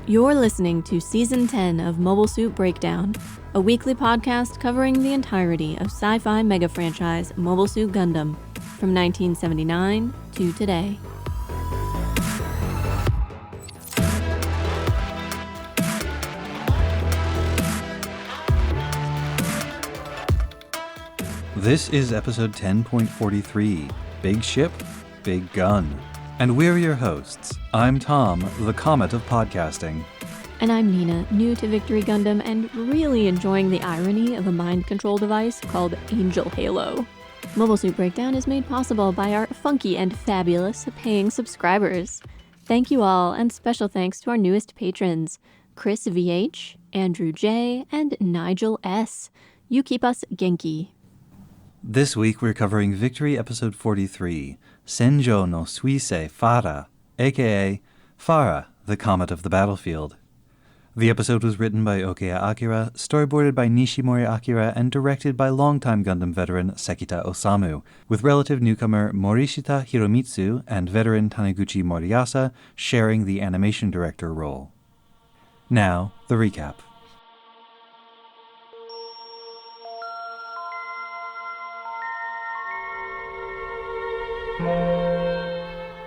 You're listening to Season 10 of Mobile Suit Breakdown, a weekly podcast covering the entirety of sci-fi mega franchise Mobile Suit Gundam from 1979 to today. This is episode 10.43, Big Ship, Big Gun. And we're your hosts. I'm Tom, the Comet of podcasting. And I'm Nina, new to Victory Gundam and really enjoying the irony of a mind control device called Angel Halo. Mobile Suit Breakdown is made possible by our funky and fabulous paying subscribers. Thank you all, and special thanks to our newest patrons, Chris VH, Andrew J, and Nigel S. You keep us genki. This week we're covering Victory episode 43, Senjo no Suisei Fara, aka Fara, the Comet of the Battlefield. The episode was written by Okeya Akira, storyboarded by Nishimori Akira, and directed by longtime Gundam veteran Sekita Osamu, with relative newcomer Morishita Hiromitsu and veteran Taniguchi Moriasa sharing the animation director role. Now, the recap.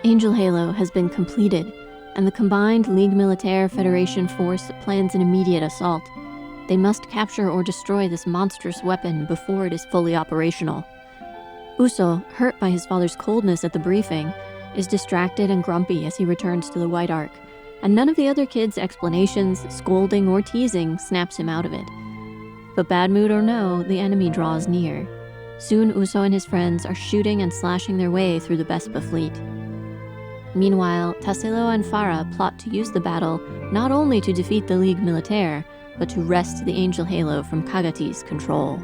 Angel Halo has been completed, and the combined Ligue Militaire Federation force plans an immediate assault. They must capture or destroy this monstrous weapon before it is fully operational. Uso, hurt by his father's coldness at the briefing, is distracted and grumpy as he returns to the White Ark, and none of the other kids' explanations, scolding, or teasing snaps him out of it. But bad mood or no, the enemy draws near. Soon Uso and his friends are shooting and slashing their way through the Bespa fleet. Meanwhile, Tassilo and Farah plot to use the battle not only to defeat the Ligue Militaire, but to wrest the Angel Halo from Kagati's control.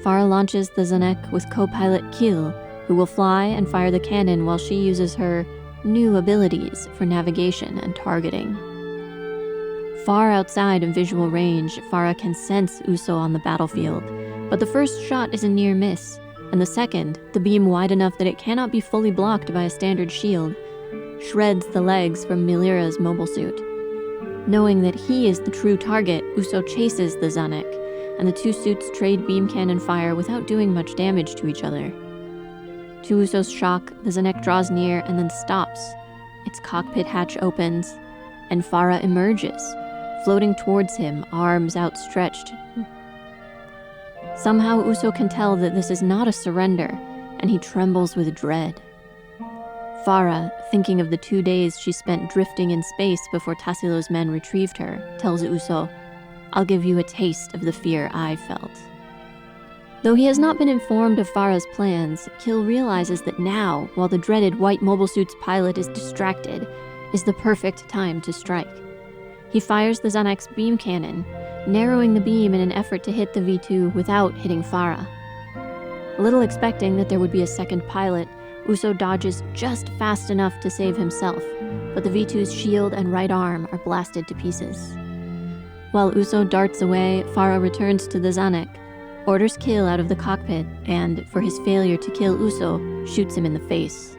Farah launches the Zanek with co-pilot Kill, who will fly and fire the cannon while she uses her new abilities for navigation and targeting. Far outside of visual range, Farah can sense Uso on the battlefield, but the first shot is a near miss, and the second, the beam wide enough that it cannot be fully blocked by a standard shield, shreds the legs from Milira's mobile suit. Knowing that he is the true target, Uso chases the Zanek, and the two suits trade beam cannon fire without doing much damage to each other. To Uso's shock, the Zanek draws near and then stops. Its cockpit hatch opens, and Farah emerges, floating towards him, arms outstretched. Somehow Uso can tell that this is not a surrender, and he trembles with dread. Farah, thinking of the 2 days she spent drifting in space before Tassilo's men retrieved her, tells Uso, "I'll give you a taste of the fear I felt." Though he has not been informed of Farah's plans, Kill realizes that now, while the dreaded white mobile suit's pilot is distracted, is the perfect time to strike. He fires the Zanek's beam cannon, narrowing the beam in an effort to hit the V2 without hitting Farah. Little expecting that there would be a second pilot, Uso dodges just fast enough to save himself, but the V2's shield and right arm are blasted to pieces. While Uso darts away, Farah returns to the Zanek, orders Kill out of the cockpit, and, for his failure to kill Uso, shoots him in the face.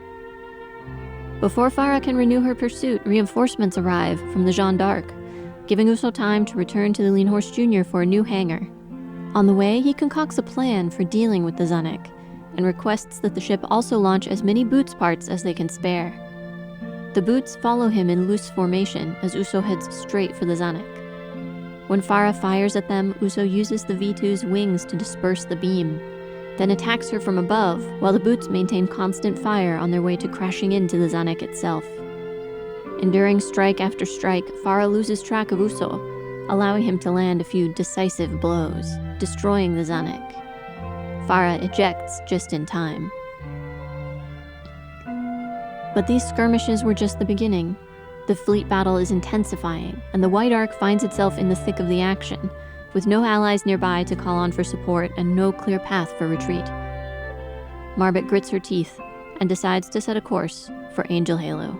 Before Farah can renew her pursuit, reinforcements arrive from the Jeanne d'Arc, giving Uso time to return to the Lean Horse Jr. for a new hangar. On the way, he concocts a plan for dealing with the Zanek, and requests that the ship also launch as many Boots parts as they can spare. The Boots follow him in loose formation as Uso heads straight for the Zanek. When Farah fires at them, Uso uses the V2's wings to disperse the beam, then attacks her from above, while the Boots maintain constant fire on their way to crashing into the Zanek itself. Enduring strike after strike, Farah loses track of Uso, allowing him to land a few decisive blows, destroying the Zanek. Farah ejects just in time. But these skirmishes were just the beginning. The fleet battle is intensifying, and the White Ark finds itself in the thick of the action, with no allies nearby to call on for support and no clear path for retreat. Marbet grits her teeth and decides to set a course for Angel Halo.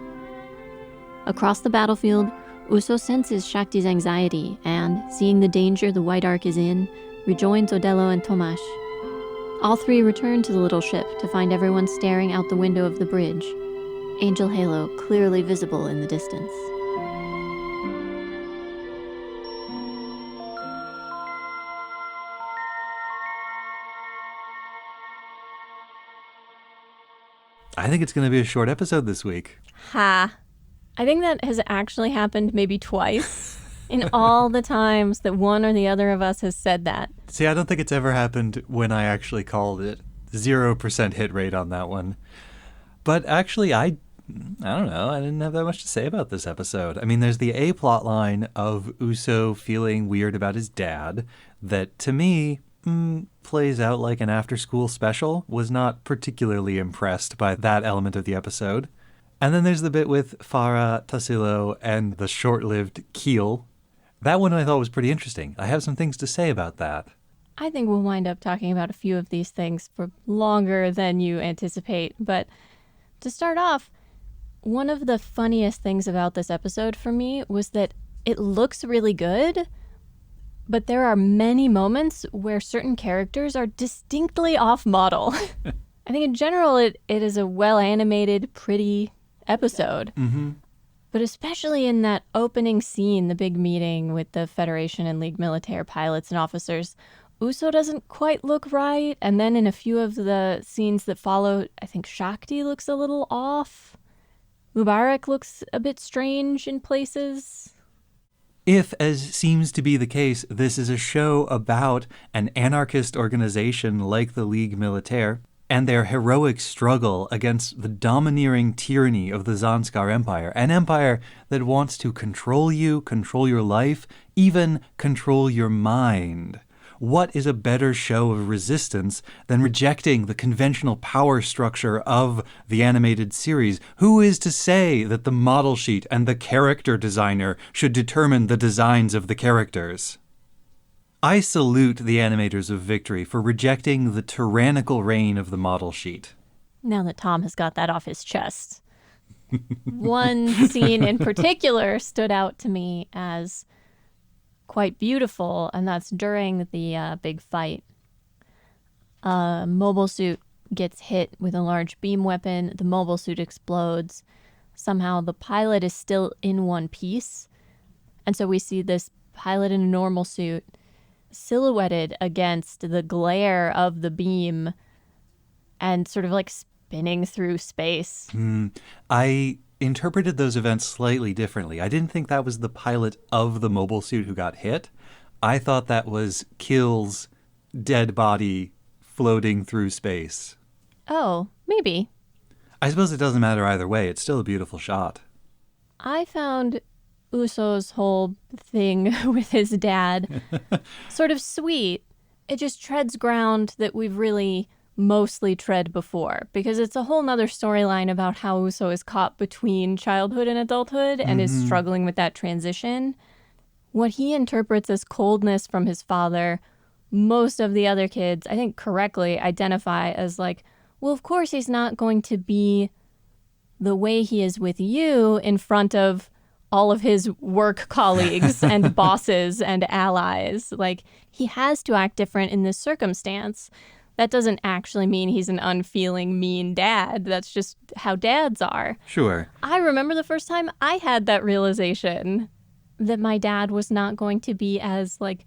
Across the battlefield, Uso senses Shakti's anxiety and, seeing the danger the White Ark is in, rejoins Odello and Tomash. All three return to the little ship to find everyone staring out the window of the bridge, Angel Halo clearly visible in the distance. I think it's going to be a short episode this week. Ha. I think that has actually happened maybe twice in all the times that one or the other of us has said that. See, I don't think it's ever happened when I actually called it. 0% hit rate on that one. But actually, I don't know. I didn't have that much to say about this episode. I mean, there's the A plot line of Uso feeling weird about his dad that, to me, plays out like an after-school special. Was not particularly impressed by that element of the episode. And then there's the bit with Farah, Tassilo, and the short-lived Keel. That one I thought was pretty interesting. I have some things to say about that. I think we'll wind up talking about a few of these things for longer than you anticipate. But to start off, one of the funniest things about this episode for me was that it looks really good, but there are many moments where certain characters are distinctly off-model. I think in general it is a well-animated, pretty episode. Mm-hmm. But especially in that opening scene, the big meeting with the Federation and League military pilots and officers, Uso doesn't quite look right. And then in a few of the scenes that follow, I think Shakti looks a little off. Mubarak looks a bit strange in places. If, as seems to be the case, this is a show about an anarchist organization like the League Militaire and their heroic struggle against the domineering tyranny of the Zanskar Empire, an empire that wants to control you, control your life, even control your mind. What is a better show of resistance than rejecting the conventional power structure of the animated series? Who is to say that the model sheet and the character designer should determine the designs of the characters? I salute the animators of Victory for rejecting the tyrannical reign of the model sheet. Now that Tom has got that off his chest. One scene in particular stood out to me as quite beautiful, and that's during the big fight. Mobile Suit gets hit with a large beam weapon. The mobile suit explodes. Somehow the pilot is still in one piece. And so we see this pilot in a normal suit silhouetted against the glare of the beam and sort of like spinning through space. I interpreted those events slightly differently. I didn't think that was the pilot of the mobile suit who got hit. I thought that was Kill's dead body floating through space. Oh, maybe. I suppose it doesn't matter either way. It's still a beautiful shot. I found Uso's whole thing with his dad sort of sweet. It just treads ground that we've really mostly tread before, because it's a whole nother storyline about how Uso is caught between childhood and adulthood and is struggling with that transition. What he interprets as coldness from his father, most of the other kids, I think correctly, identify as like, well, of course he's not going to be the way he is with you in front of all of his work colleagues and bosses and allies. Like, he has to act different in this circumstance. That doesn't actually mean he's an unfeeling, mean dad. That's just how dads are. Sure. I remember the first time I had that realization that my dad was not going to be as, like,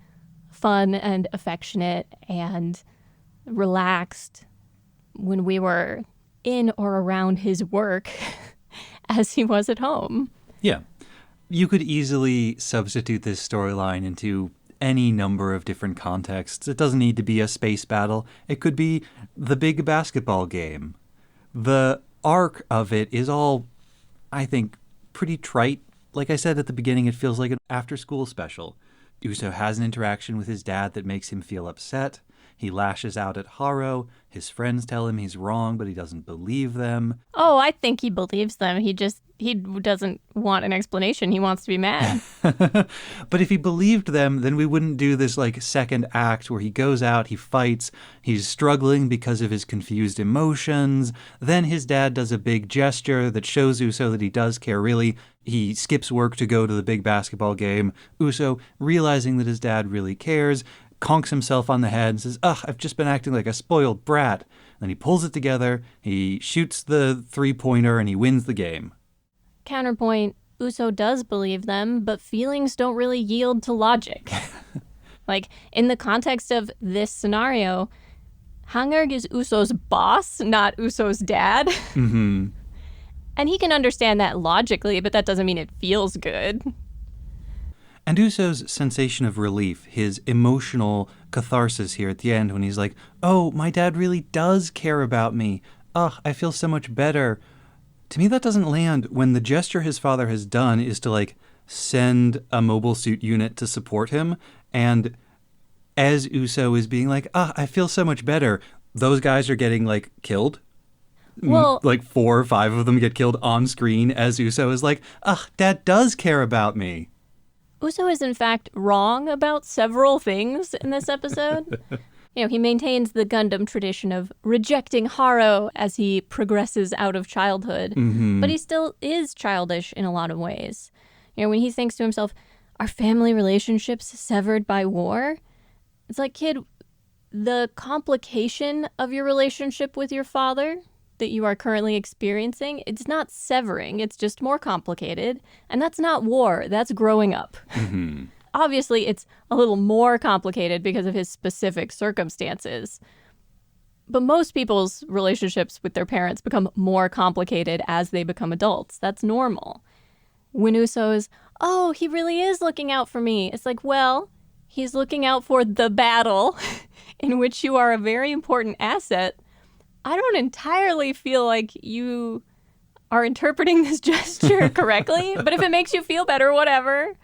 fun and affectionate and relaxed when we were in or around his work as he was at home. Yeah. You could easily substitute this storyline into any number of different contexts. It doesn't need to be a space battle. It could be the big basketball game. The arc of it is all, I think, pretty trite. Like I said at the beginning, it feels like an after-school special. Uso has an interaction with his dad that makes him feel upset. He lashes out at Haro. His friends tell him he's wrong, but he doesn't believe them. Oh, I think he believes them. He doesn't want an explanation. He wants to be mad. But if he believed them, then we wouldn't do this like second act where he goes out, he fights, he's struggling because of his confused emotions. Then his dad does a big gesture that shows Uso that he does care really. He skips work to go to the big basketball game. Uso, realizing that his dad really cares, conks himself on the head and says, "Ugh, I've just been acting like a spoiled brat." Then he pulls it together, he shoots the three-pointer, and he wins the game. Counterpoint, Uso does believe them, but feelings don't really yield to logic. Like, in the context of this scenario, Hangerg is Uso's boss, not Uso's dad. Mm-hmm. And he can understand that logically, but that doesn't mean it feels good. And Uso's sensation of relief, his emotional catharsis here at the end when he's like, oh, my dad really does care about me. Ugh, I feel so much better. To me, that doesn't land when the gesture his father has done is to, like, send a mobile suit unit to support him. And as Uso is being like, I feel so much better, those guys are getting, like, killed. Well, like 4 or 5 of them get killed on screen as Uso is like, Dad does care about me. Uso is in fact wrong about several things in this episode. He maintains the Gundam tradition of rejecting Haro as he progresses out of childhood, but he still is childish in a lot of ways. When he thinks to himself, are family relationships severed by war? It's like, kid, the complication of your relationship with your father that you are currently experiencing, it's not severing, it's just more complicated. And that's not war, that's growing up. Mm-hmm. Obviously, it's a little more complicated because of his specific circumstances. But most people's relationships with their parents become more complicated as they become adults. That's normal. When Uso's, oh, he really is looking out for me. It's like, well, he's looking out for the battle in which you are a very important asset. I don't entirely feel like you are interpreting this gesture correctly, but if it makes you feel better, whatever.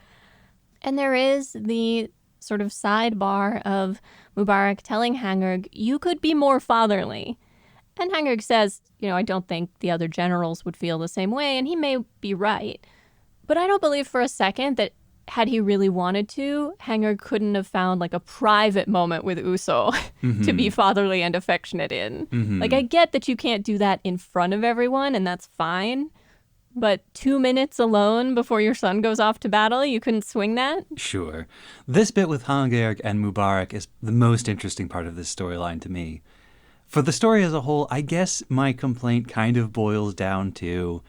And there is the sort of sidebar of Mubarak telling Hangerg, you could be more fatherly. And Hangerg says, I don't think the other generals would feel the same way, and he may be right. But I don't believe for a second that had he really wanted to, Hangerg couldn't have found like a private moment with Uso to be fatherly and affectionate in. Like, I get that you can't do that in front of everyone, and that's fine. But 2 minutes alone before your son goes off to battle, you couldn't swing that? Sure. This bit with Hangerg and Mubarak is the most interesting part of this storyline to me. For the story as a whole, I guess my complaint kind of boils down to,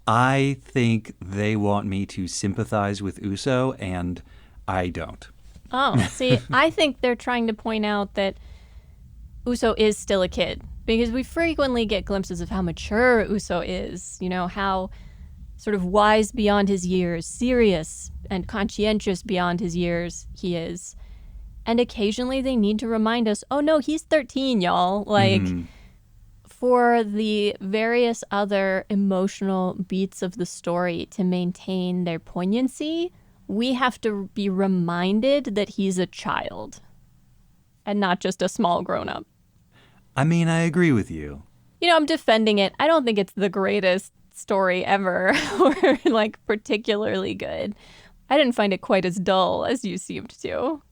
I think they want me to sympathize with Uso, and I don't. Oh, see, I think they're trying to point out that Uso is still a kid. Because we frequently get glimpses of how mature Uso is, how sort of wise beyond his years, serious and conscientious beyond his years he is. And occasionally they need to remind us, oh no, he's 13, y'all. Like, for the various other emotional beats of the story to maintain their poignancy, we have to be reminded that he's a child and not just a small grown-up. I mean, I agree with you. I'm defending it. I don't think it's the greatest story ever or like particularly good. I didn't find it quite as dull as you seemed to.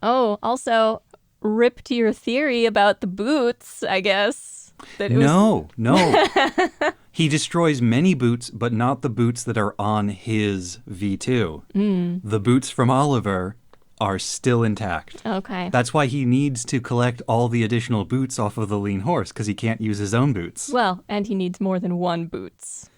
Oh, also, rip to your theory about the boots, I guess. No. He destroys many boots, but not the boots that are on his V2. The boots from Oliver are still intact. Okay. That's why he needs to collect all the additional boots off of the lean horse, because he can't use his own boots. Well, and he needs more than one boots.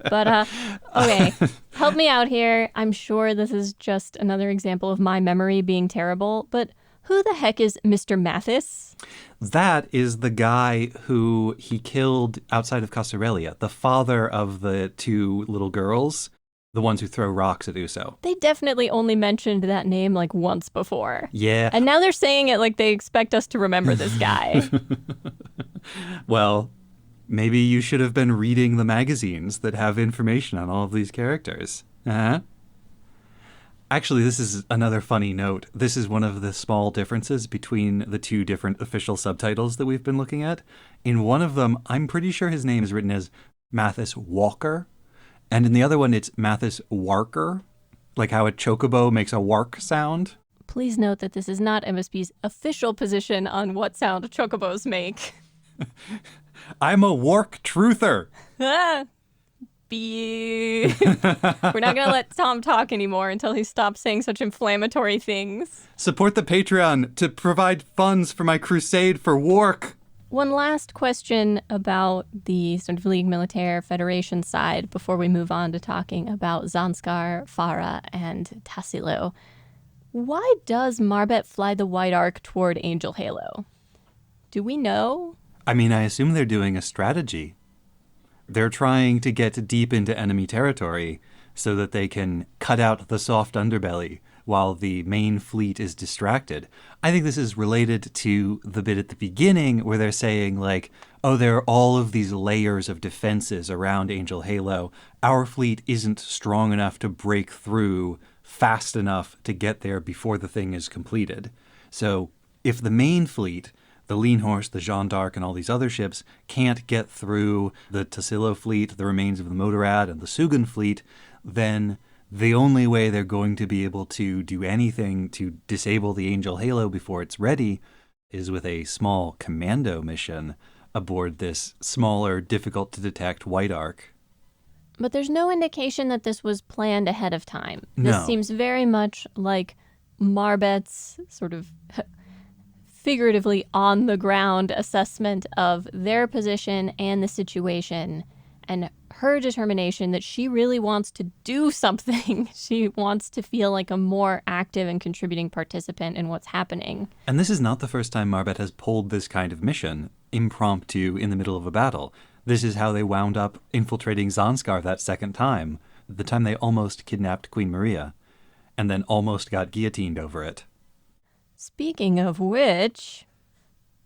But, okay, help me out here. I'm sure this is just another example of my memory being terrible, but who the heck is Mr. Mathis? That is the guy who he killed outside of Casarelia, the father of the 2 little girls. The ones who throw rocks at Uso. They definitely only mentioned that name like once before. Yeah. And now they're saying it like they expect us to remember this guy. Well, maybe you should have been reading the magazines that have information on all of these characters. Actually, this is another funny note. This is one of the small differences between the 2 different official subtitles that we've been looking at. In one of them, I'm pretty sure his name is written as Mathis Walker. And in the other one, it's Mathis Warker, like how a chocobo makes a wark sound. Please note that this is not MSB's official position on what sound chocobos make. I'm a wark truther. We're not going to let Tom talk anymore until he stops saying such inflammatory things. Support the Patreon to provide funds for my crusade for wark. One last question about the sort of League Militaire Federation side before we move on to talking about Zanskar, Farah, and Tassilo. Why does Marbet fly the White Ark toward Angel Halo? Do we know? I mean, I assume they're doing a strategy. They're trying to get deep into enemy territory so that they can cut out the soft underbelly while the main fleet is distracted. I think this is related to the bit at the beginning where they're saying, like, oh, there are all of these layers of defenses around Angel Halo. Our fleet isn't strong enough to break through fast enough to get there before the thing is completed. So if the main fleet, the Lean Horse, the Jeanne d'Arc, and all these other ships can't get through the Tassilo fleet, the remains of the Motorrad, and the Sugan fleet, then the only way they're going to be able to do anything to disable the Angel Halo before it's ready is with a small commando mission aboard this smaller, difficult-to-detect White Ark. But there's no indication that this was planned ahead of time. No. This seems very much like Marbet's sort of figuratively on-the-ground assessment of their position and the situation, and her determination that she really wants to do something. She wants to feel like a more active and contributing participant in what's happening. And this is not the first time Marbet has pulled this kind of mission, impromptu in the middle of a battle. This is how they wound up infiltrating Zanskar that second time, the time they almost kidnapped Queen Maria, and then almost got guillotined over it. Speaking of which,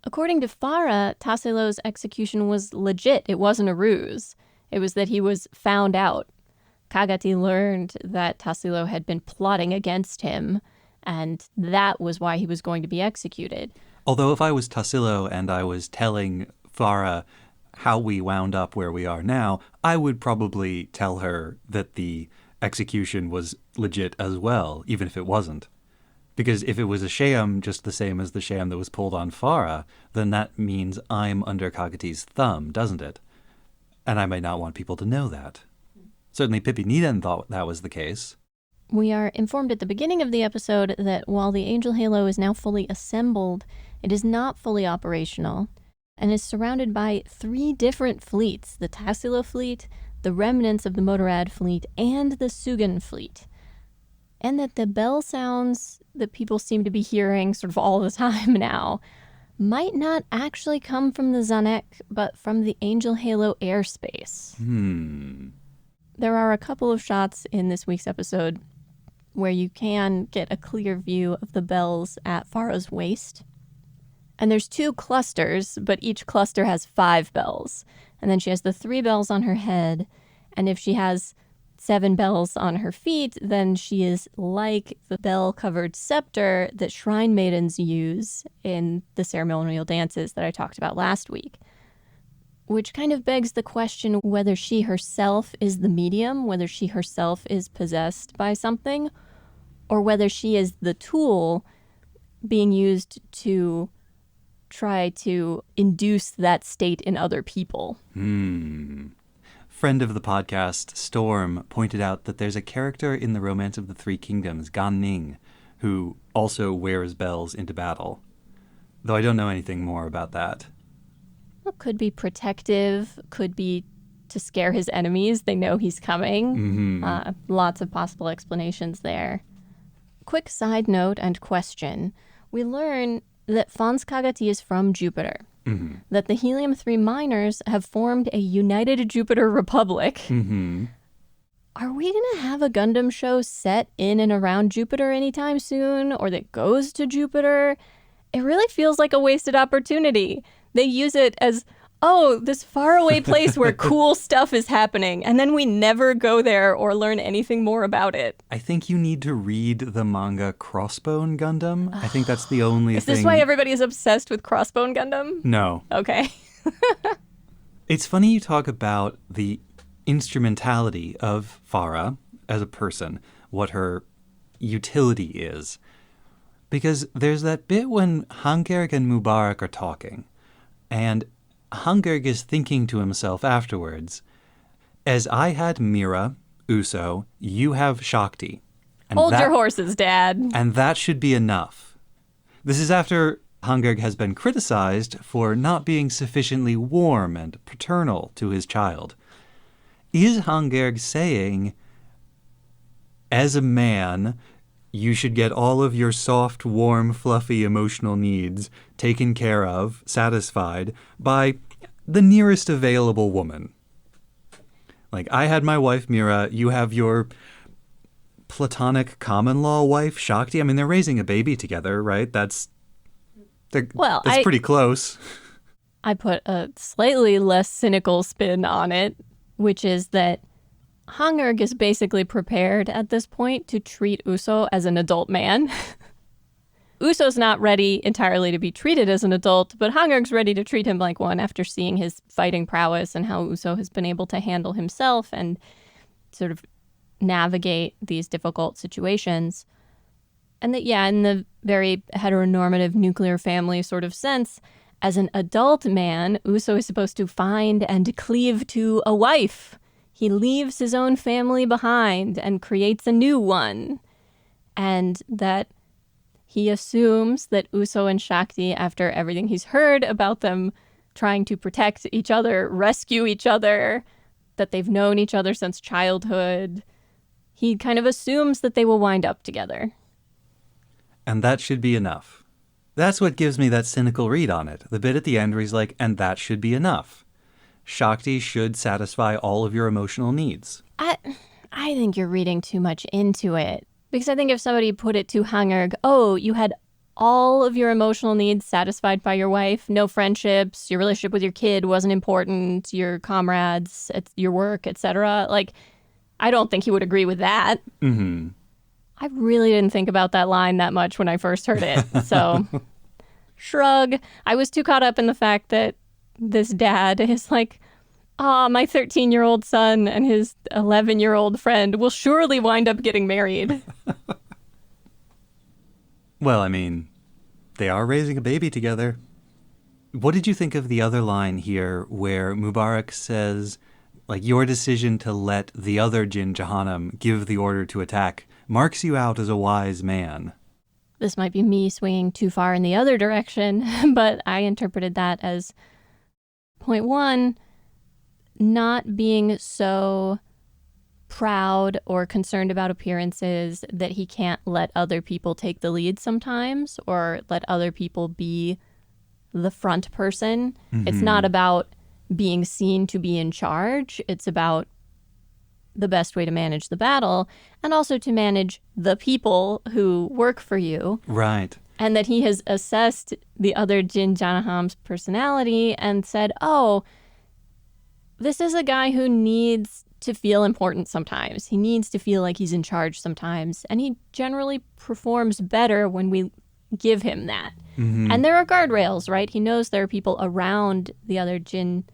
according to Farah, Tassilo's execution was legit. It wasn't a ruse. It was that he was found out. Kagati learned that Tassilo had been plotting against him, and that was why he was going to be executed. Although if I was Tassilo and I was telling Farah how we wound up where we are now, I would probably tell her that the execution was legit as well, even if it wasn't. Because if it was a sham just the same as the sham that was pulled on Farah, then that means I'm under Kagati's thumb, doesn't it? And I might not want people to know that. Certainly Pippi Needham thought that was the case. We are informed at the beginning of the episode that while the Angel Halo is now fully assembled, it is not fully operational and is surrounded by 3 different fleets: the Tassilo fleet, the remnants of the Motorrad fleet, and the Sugan fleet. And that the bell sounds that people seem to be hearing sort of all the time now might not actually come from the Zanek, but from the Angel Halo airspace. There are a couple of shots in this week's episode where you can get a clear view of the bells at Farah's waist. And there's 2 clusters, but each cluster has 5 bells. And then she has the 3 bells on her head. And if she has 7 bells on her feet, then she is like the bell-covered scepter that shrine maidens use in the ceremonial dances that I talked about last week. Which kind of begs the question whether she herself is the medium, whether she herself is possessed by something, or whether she is the tool being used to try to induce that state in other people. Friend of the podcast, Storm, pointed out that there's a character in the Romance of the Three Kingdoms, Gan Ning, who also wears bells into battle. Though I don't know anything more about that. Well, could be protective, could be to scare his enemies. They know he's coming. Lots of possible explanations there. Quick side note and question. We learn that Fons Kagati is from Jupiter. That the Helium-3 miners have formed a united Jupiter Republic. Are we going to have a Gundam show set in and around Jupiter anytime soon, or that goes to Jupiter? It really feels like a wasted opportunity. They use it as, oh, this faraway place where cool stuff is happening, and then we never go there or learn anything more about it. I think you need to read the manga Crossbone Gundam. I think that's the only thing. Is this why everybody is obsessed with Crossbone Gundam? No. Okay. It's funny you talk about the instrumentality of Farah as a person, what her utility is. Because there's that bit when Hangerg and Mubarak are talking, and Hangerg is thinking to himself afterwards, as I had Mira, Uso, you have Shakti. And Hold your horses, Dad. And that should be enough. This is after Hangerg has been criticized for not being sufficiently warm and paternal to his child. Is Hangerg saying, as a man, you should get all of your soft, warm, fluffy emotional needs taken care of, satisfied by the nearest available woman. Like, I had my wife, Mira. You have your platonic common law wife, Shakti. I mean, they're raising a baby together, right? That's pretty close. I put a slightly less cynical spin on it, which is that Hangurg is basically prepared at this point to treat Uso as an adult man. Uso's not ready entirely to be treated as an adult, but Hangurg's ready to treat him like one after seeing his fighting prowess and how Uso has been able to handle himself and sort of navigate these difficult situations. And that, yeah, in the very heteronormative nuclear family sort of sense, as an adult man, Uso is supposed to find and cleave to a wife. He leaves his own family behind and creates a new one. And that he assumes that Uso and Shakti, after everything he's heard about them trying to protect each other, rescue each other, that they've known each other since childhood, he kind of assumes that they will wind up together. And that should be enough. That's what gives me that cynical read on it. The bit at the end where he's like, and that should be enough. Shakti should satisfy all of your emotional needs. I think you're reading too much into it. Because I think if somebody put it to Hangurg, oh, you had all of your emotional needs satisfied by your wife, no friendships, your relationship with your kid wasn't important, your comrades, your work, etc. Like, I don't think he would agree with that. Mm-hmm. I really didn't think about that line that much when I first heard it. So, shrug. I was too caught up in the fact that this dad is like, my 13-year-old son and his 11-year-old friend will surely wind up getting married. Well, I mean, they are raising a baby together. What did you think of the other line here where Mubarak says, like, your decision to let the other Jin Jahanam give the order to attack marks you out as a wise man? This might be me swinging too far in the other direction, but I interpreted that as, point one, not being so proud or concerned about appearances that he can't let other people take the lead sometimes or let other people be the front person. Mm-hmm. It's not about being seen to be in charge. It's about the best way to manage the battle and also to manage the people who work for you. Right. And that he has assessed the other Jin Janaham's personality and said, oh, this is a guy who needs to feel important sometimes. He needs to feel like he's in charge sometimes. And he generally performs better when we give him that. Mm-hmm. And there are guardrails, right? He knows there are people around the other Jin.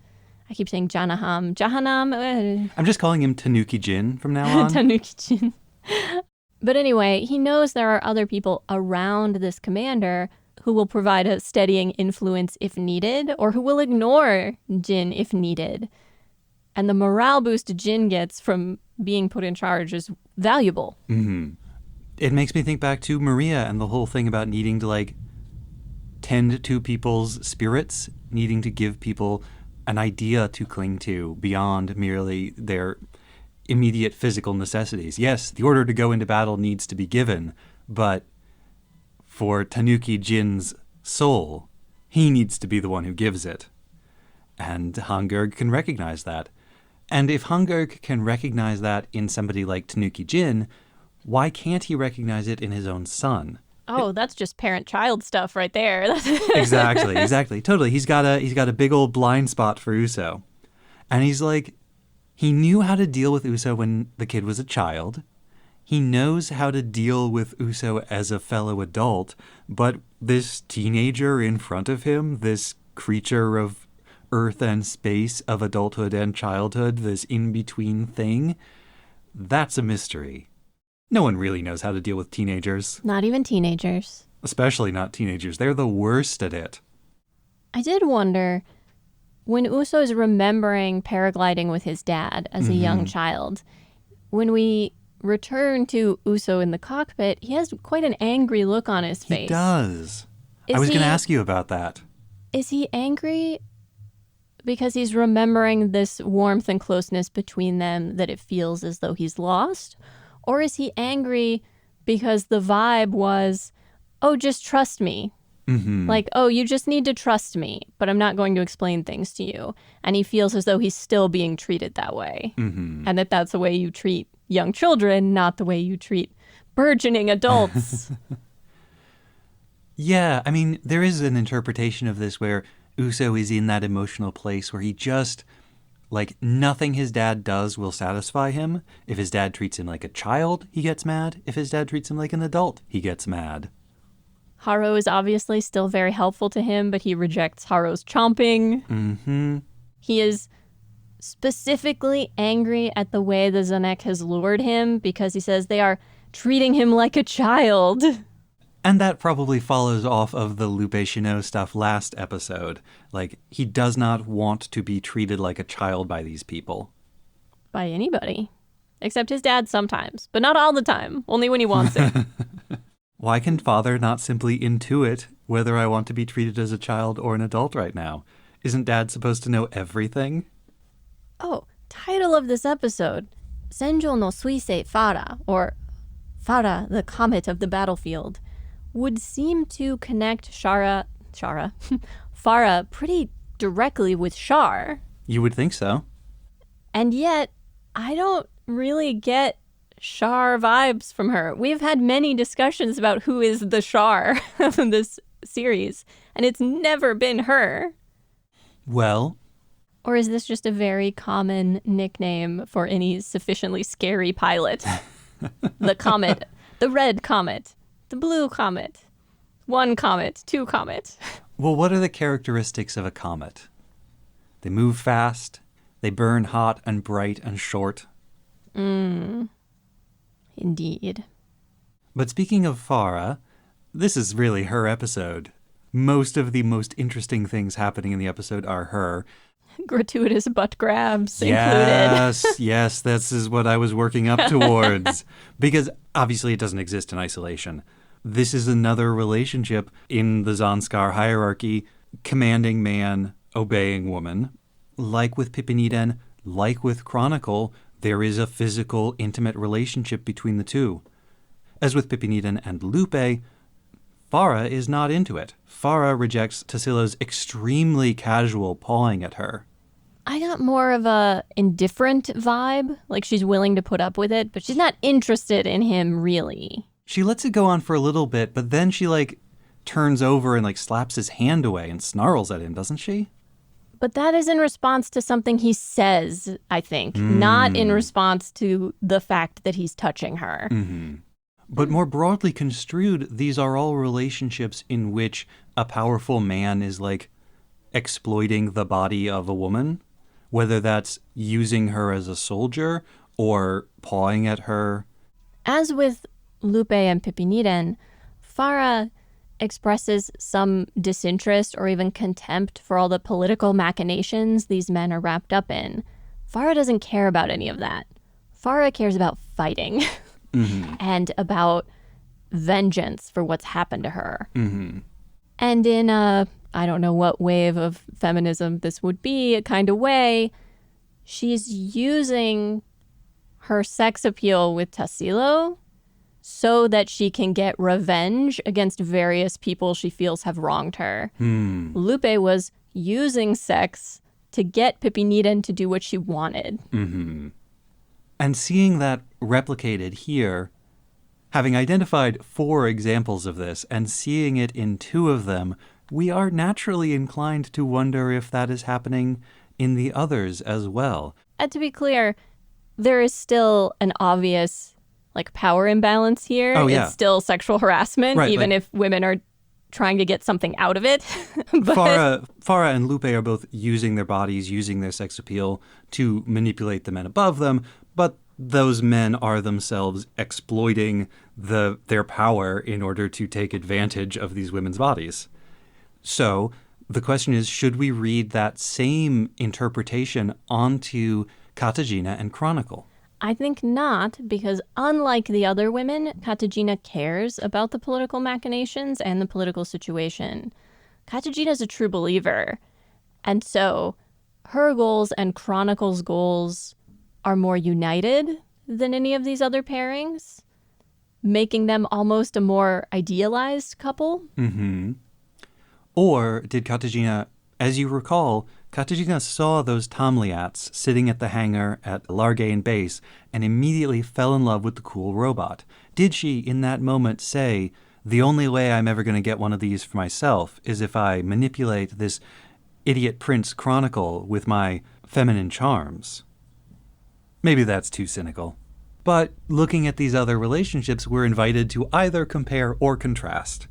I keep saying Janaham. Jahanam. I'm just calling him Tanuki Jin from now on. Tanuki Jin. But anyway, he knows there are other people around this commander who will provide a steadying influence if needed, or who will ignore Jin if needed. And the morale boost Jin gets from being put in charge is valuable. Mm-hmm. It makes me think back to Maria and the whole thing about needing to, like, tend to people's spirits, needing to give people an idea to cling to beyond merely their immediate physical necessities. Yes, the order to go into battle needs to be given, but for Tanuki Jin's soul, he needs to be the one who gives it. And Hangurg can recognize that. And if Hangurg can recognize that in somebody like Tanuki Jin, why can't he recognize it in his own son? Oh, that's just parent-child stuff right there. Exactly. Totally. He's got a big old blind spot for Uso. And he's like, he knew how to deal with Uso when the kid was a child. He knows how to deal with Uso as a fellow adult, but this teenager in front of him, this creature of earth and space, of adulthood and childhood, this in-between thing, that's a mystery. No one really knows how to deal with teenagers. Not even teenagers. Especially not teenagers. They're the worst at it. I did wonder, when Uso is remembering paragliding with his dad as a young child, when we return to Uso in the cockpit, he has quite an angry look on his face. He does. I was going to ask you about that. Is he angry because he's remembering this warmth and closeness between them that it feels as though he's lost? Or is he angry because the vibe was, oh, just trust me. Mm-hmm. Like, oh, you just need to trust me, but I'm not going to explain things to you. And he feels as though he's still being treated that way. Mm-hmm. And that's the way you treat young children, not the way you treat burgeoning adults. Yeah, I mean, there is an interpretation of this where Uso is in that emotional place where he just, like, nothing his dad does will satisfy him. If his dad treats him like a child, he gets mad. If his dad treats him like an adult, he gets mad. Haro is obviously still very helpful to him, but he rejects Haro's chomping. Mm-hmm. He is specifically angry at the way the Zanek has lured him because he says they are treating him like a child. And that probably follows off of the Lupe Shino stuff last episode. Like, he does not want to be treated like a child by these people. By anybody. Except his dad sometimes, but not all the time. Only when he wants it. Why can father not simply intuit whether I want to be treated as a child or an adult right now? Isn't dad supposed to know everything? Oh, title of this episode, Senjo no Suisei Fara, or Fara, the Comet of the Battlefield, would seem to connect Farah pretty directly with Char. You would think so. And yet, I don't really get Char vibes from her. We've had many discussions about who is the Char of this series, and it's never been her. Well... Or is this just a very common nickname for any sufficiently scary pilot? The comet, the red comet, the blue comet, one comet, two comet. Well, what are the characteristics of a comet? They move fast, they burn hot and bright and short. Indeed. But speaking of Farah, this is really her episode. Most of the most interesting things happening in the episode are her. Gratuitous butt grabs Yes, included. yes, this is what I was working up towards. Because obviously it doesn't exist in isolation. This is another relationship in the Zanskar hierarchy, commanding man, obeying woman. Like with Pippiniden, like with Chronicle, there is a physical, intimate relationship between the two. As with Pippiniden and Lupe, Farah is not into it. Farah rejects Tassilo's extremely casual pawing at her. I got more of a indifferent vibe, like she's willing to put up with it, but she's not interested in him really. She lets it go on for a little bit, but then she, turns over and, slaps his hand away and snarls at him, doesn't she? But that is in response to something he says, I think, not in response to the fact that he's touching her. Mm-hmm. But more broadly construed, these are all relationships in which a powerful man is, exploiting the body of a woman, whether that's using her as a soldier or pawing at her. As with Lupe and Pippiniden, Farah expresses some disinterest or even contempt for all the political machinations these men are wrapped up in. Farah doesn't care about any of that. Farah cares about fighting and about vengeance for what's happened to her. Mm-hmm. And in a, I don't know what wave of feminism this would be, a kind of way, she's using her sex appeal with Tassilo so that she can get revenge against various people she feels have wronged her. Lupe was using sex to get Pippiniden to do what she wanted. Mm-hmm. And seeing that replicated here, having identified 4 examples of this and seeing it in 2 of them, we are naturally inclined to wonder if that is happening in the others as well. And to be clear, there is still an obvious power imbalance here. Oh, yeah. It's still sexual harassment, right, even if women are trying to get something out of it. But Farah and Lupe are both using their bodies, using their sex appeal to manipulate the men above them, but those men are themselves exploiting their power in order to take advantage of these women's bodies. So the question is, should we read that same interpretation onto Katajina and Chronicle? I think not, because unlike the other women, Katajina cares about the political machinations and the political situation. Katajina is a true believer. And so her goals and Chronicle's goals are more united than any of these other pairings. making them almost a more idealized couple. Mm-hmm. Or did Katajina, as you recall, Katajina saw those Tomliats sitting at the hangar at Largain Base and immediately fell in love with the cool robot. Did she, in that moment, say, the only way I'm ever going to get one of these for myself is if I manipulate this idiot Prince Chronicle with my feminine charms? Maybe that's too cynical. But looking at these other relationships, we're invited to either compare or contrast.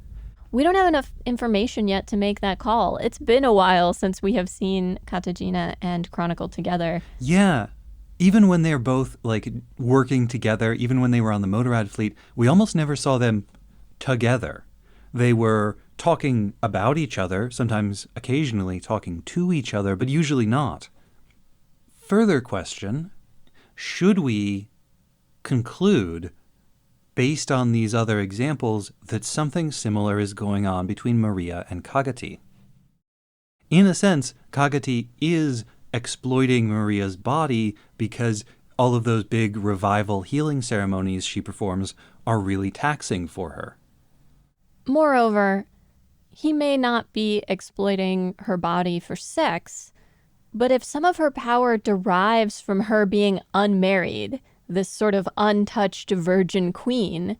We don't have enough information yet to make that call. It's been a while since we have seen Katajina and Chronicle together. Yeah. Even when they're both, like, working together, even when they were on the Motorrad fleet, we almost never saw them together. They were talking about each other, sometimes occasionally talking to each other, but usually not. Further question, should we conclude, based on these other examples, that something similar is going on between Maria and Kagati? In a sense, Kagati is exploiting Maria's body because all of those big revival healing ceremonies she performs are really taxing for her. Moreover, he may not be exploiting her body for sex, but if some of her power derives from her being unmarried, this sort of untouched virgin queen,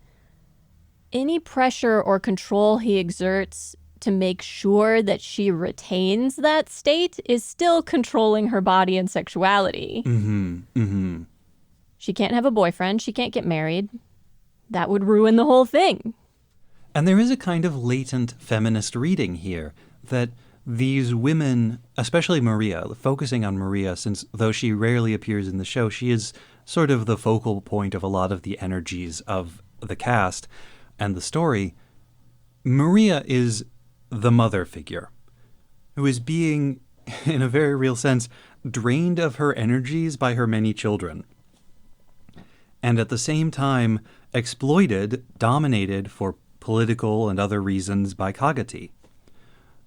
any pressure or control he exerts to make sure that she retains that state is still controlling her body and sexuality. Mm-hmm. Mm-hmm. She can't have a boyfriend. She can't get married. That would ruin the whole thing. And there is a kind of latent feminist reading here that these women, especially Maria, focusing on Maria, since though she rarely appears in the show, she is sort of the focal point of a lot of the energies of the cast and the story. Maria is the mother figure who is being, in a very real sense, drained of her energies by her many children. And at the same time, exploited, dominated for political and other reasons by Kagati.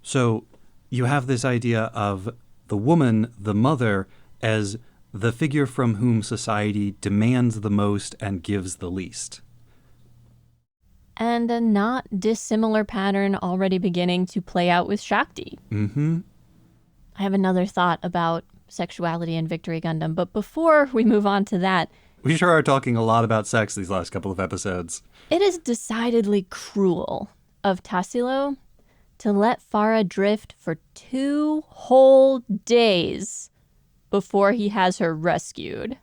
So you have this idea of the woman, the mother, as the figure from whom society demands the most and gives the least. And a not dissimilar pattern already beginning to play out with Shakti. Mm-hmm. I have another thought about sexuality in Victory Gundam, but before we move on to that, We sure are talking a lot about sex these last couple of episodes. it is decidedly cruel of Tassilo to let Farah drift for 2 whole days before he has her rescued.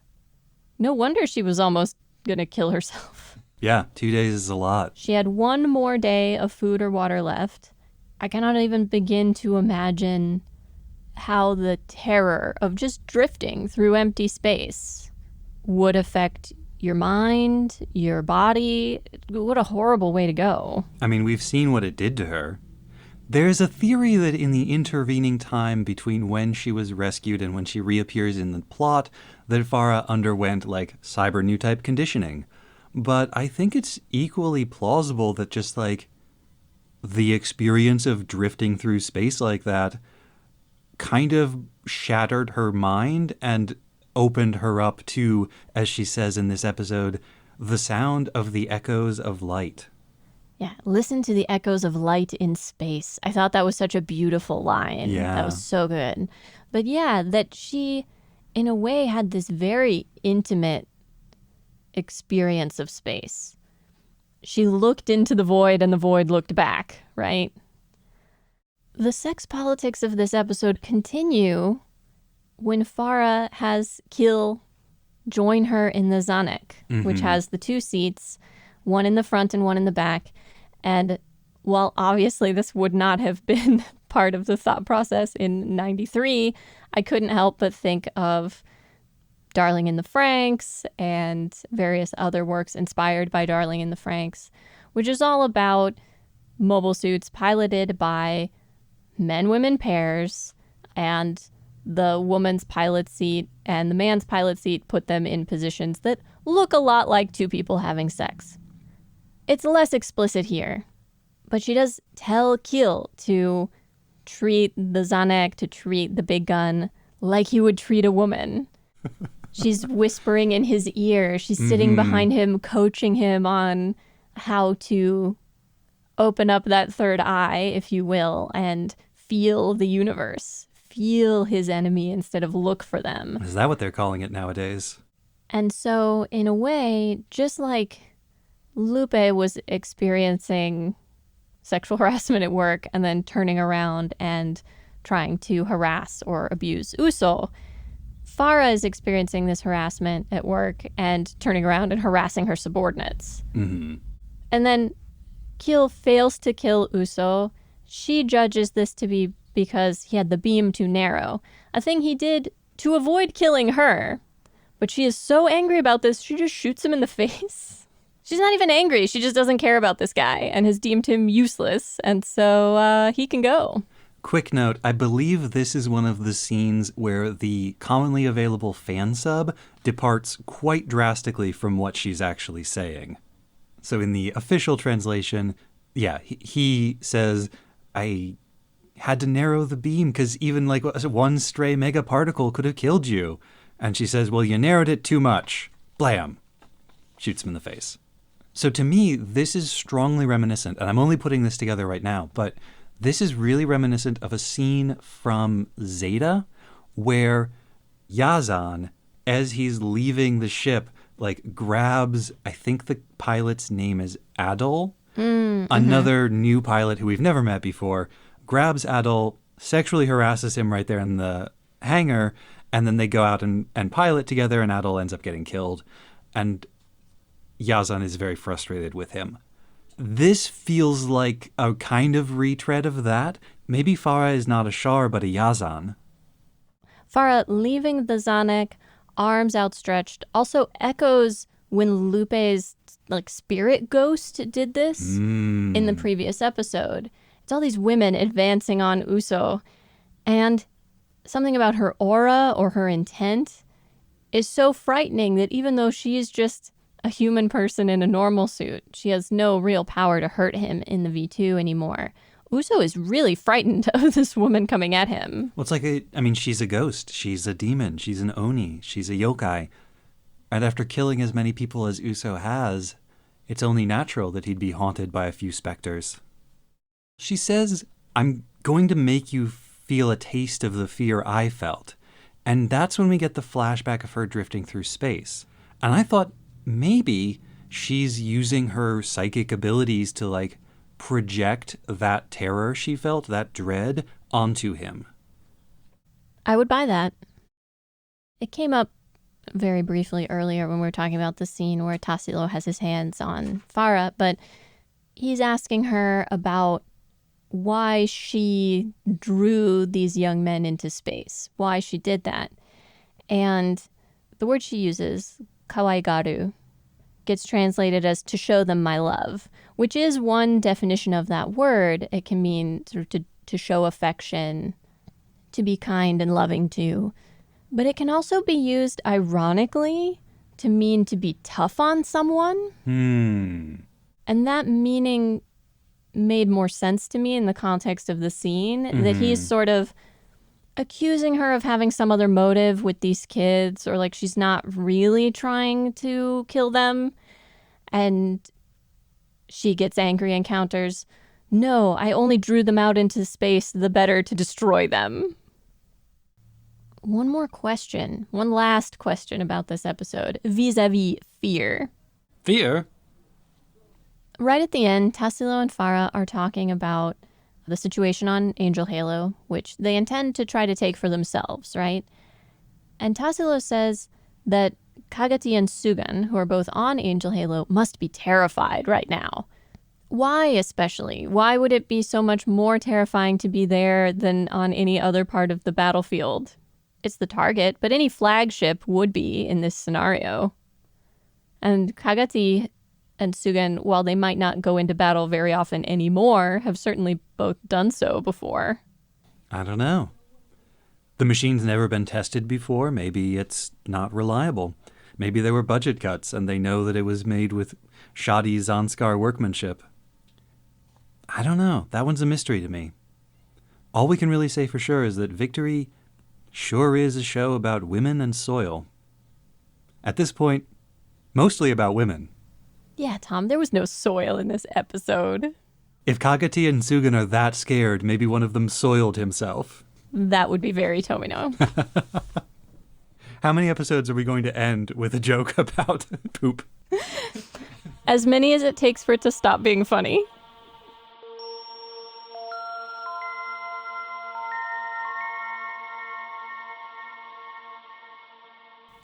No wonder she was almost gonna kill herself. Yeah, 2 days is a lot. She had 1 more day of food or water left. I cannot even begin to imagine how the terror of just drifting through empty space would affect your mind, your body. What a horrible way to go. I mean, we've seen what it did to her. There's a theory that in the intervening time between when she was rescued and when she reappears in the plot, that Farah underwent, like, cyber new type conditioning. But I think it's equally plausible that just, like, the experience of drifting through space like that kind of shattered her mind and opened her up to, as she says in this episode, the sound of the echoes of light. Yeah, listen to the echoes of light in space. I thought that was such a beautiful line. Yeah. That was so good. But yeah, that she, in a way, had this very intimate experience of space. She looked into the void and the void looked back, right? The sex politics of this episode continue when Farah has Kill join her in the Zanuck, which has the 2 seats, one in the front and one in the back. And while obviously this would not have been part of the thought process in 93, I couldn't help but think of Darling in the Franxx and various other works inspired by Darling in the Franxx, which is all about mobile suits piloted by men-women pairs, and the woman's pilot seat and the man's pilot seat put them in positions that look a lot like 2 people having sex. It's less explicit here, but she does tell Kill to treat the Zanuck, to treat the big gun like he would treat a woman. She's whispering in his ear. She's sitting behind him, coaching him on how to open up that third eye, if you will, and feel the universe, feel his enemy instead of look for them. Is that what they're calling it nowadays? And so, in a way, just like Lupe was experiencing sexual harassment at work and then turning around and trying to harass or abuse Uso, Farah is experiencing this harassment at work and turning around and harassing her subordinates. Mm-hmm. And then Kiel fails to kill Uso. She judges this to be because he had the beam too narrow, a thing he did to avoid killing her. But she is so angry about this, she just shoots him in the face. She's not even angry. She just doesn't care about this guy and has deemed him useless. And so he can go. Quick note, I believe this is one of the scenes where the commonly available fan sub departs quite drastically from what she's actually saying. So in the official translation, yeah, he says, I had to narrow the beam because even like one stray megaparticle could have killed you. And she says, well, you narrowed it too much. Blam. Shoots him in the face. So to me, this is strongly reminiscent, and I'm only putting this together right now, but this is really reminiscent of a scene from Zeta where Yazan, as he's leaving the ship, like grabs, I think the pilot's name is Adol, another new pilot who we've never met before, grabs Adol, sexually harasses him right there in the hangar, and then they go out and pilot together, and Adol ends up getting killed. And Yazan is very frustrated with him. This feels like a kind of retread of that. Maybe Farah is not a Shar, but a Yazan. Farah leaving the Zanek, arms outstretched, also echoes when Lupe's spirit ghost did this in the previous episode. It's all these women advancing on Uso, and something about her aura or her intent is so frightening that even though she is just a human person in a normal suit, she has no real power to hurt him in the V2 anymore. Uso is really frightened of this woman coming at him. Well, it's like, she's a ghost. She's a demon. She's an Oni. She's a yokai. And after killing as many people as Uso has, it's only natural that he'd be haunted by a few specters. She says, I'm going to make you feel a taste of the fear I felt. And that's when we get the flashback of her drifting through space. And I thought maybe she's using her psychic abilities to project that terror she felt, that dread, onto him. I would buy that. It came up very briefly earlier when we were talking about the scene where Tassilo has his hands on Farah, but he's asking her about why she drew these young men into space, why she did that. And the word she uses, kawaigaru, gets translated as to show them my love, which is one definition of that word. It can mean sort of to show affection, to be kind and loving to. But it can also be used ironically to mean to be tough on someone. And that meaning made more sense to me in the context of the scene, that he's sort of accusing her of having some other motive with these kids, or she's not really trying to kill them. And she gets angry and counters, no, I only drew them out into space the better to destroy them. One more question, one last question about this episode, vis-a-vis fear. Fear? Right at the end, Tassilo and Farah are talking about the situation on Angel Halo, which they intend to try to take for themselves, right? And Tassilo says that Kagati and Sugan, who are both on Angel Halo, must be terrified right now. Why especially? Why would it be so much more terrifying to be there than on any other part of the battlefield? It's the target, but any flagship would be in this scenario. And Kagati and Sugan, while they might not go into battle very often anymore, have certainly both done so before. I don't know. The machine's never been tested before. Maybe it's not reliable. Maybe there were budget cuts and they know that it was made with shoddy Zanskar workmanship. I don't know. That one's a mystery to me. All we can really say for sure is that Victory sure is a show about women and soil. At this point, mostly about women. Yeah, Tom, there was no soil in this episode. If Kagati and Sugan are that scared, maybe one of them soiled himself. That would be very Tomino. How many episodes are we going to end with a joke about poop? As many as it takes for it to stop being funny.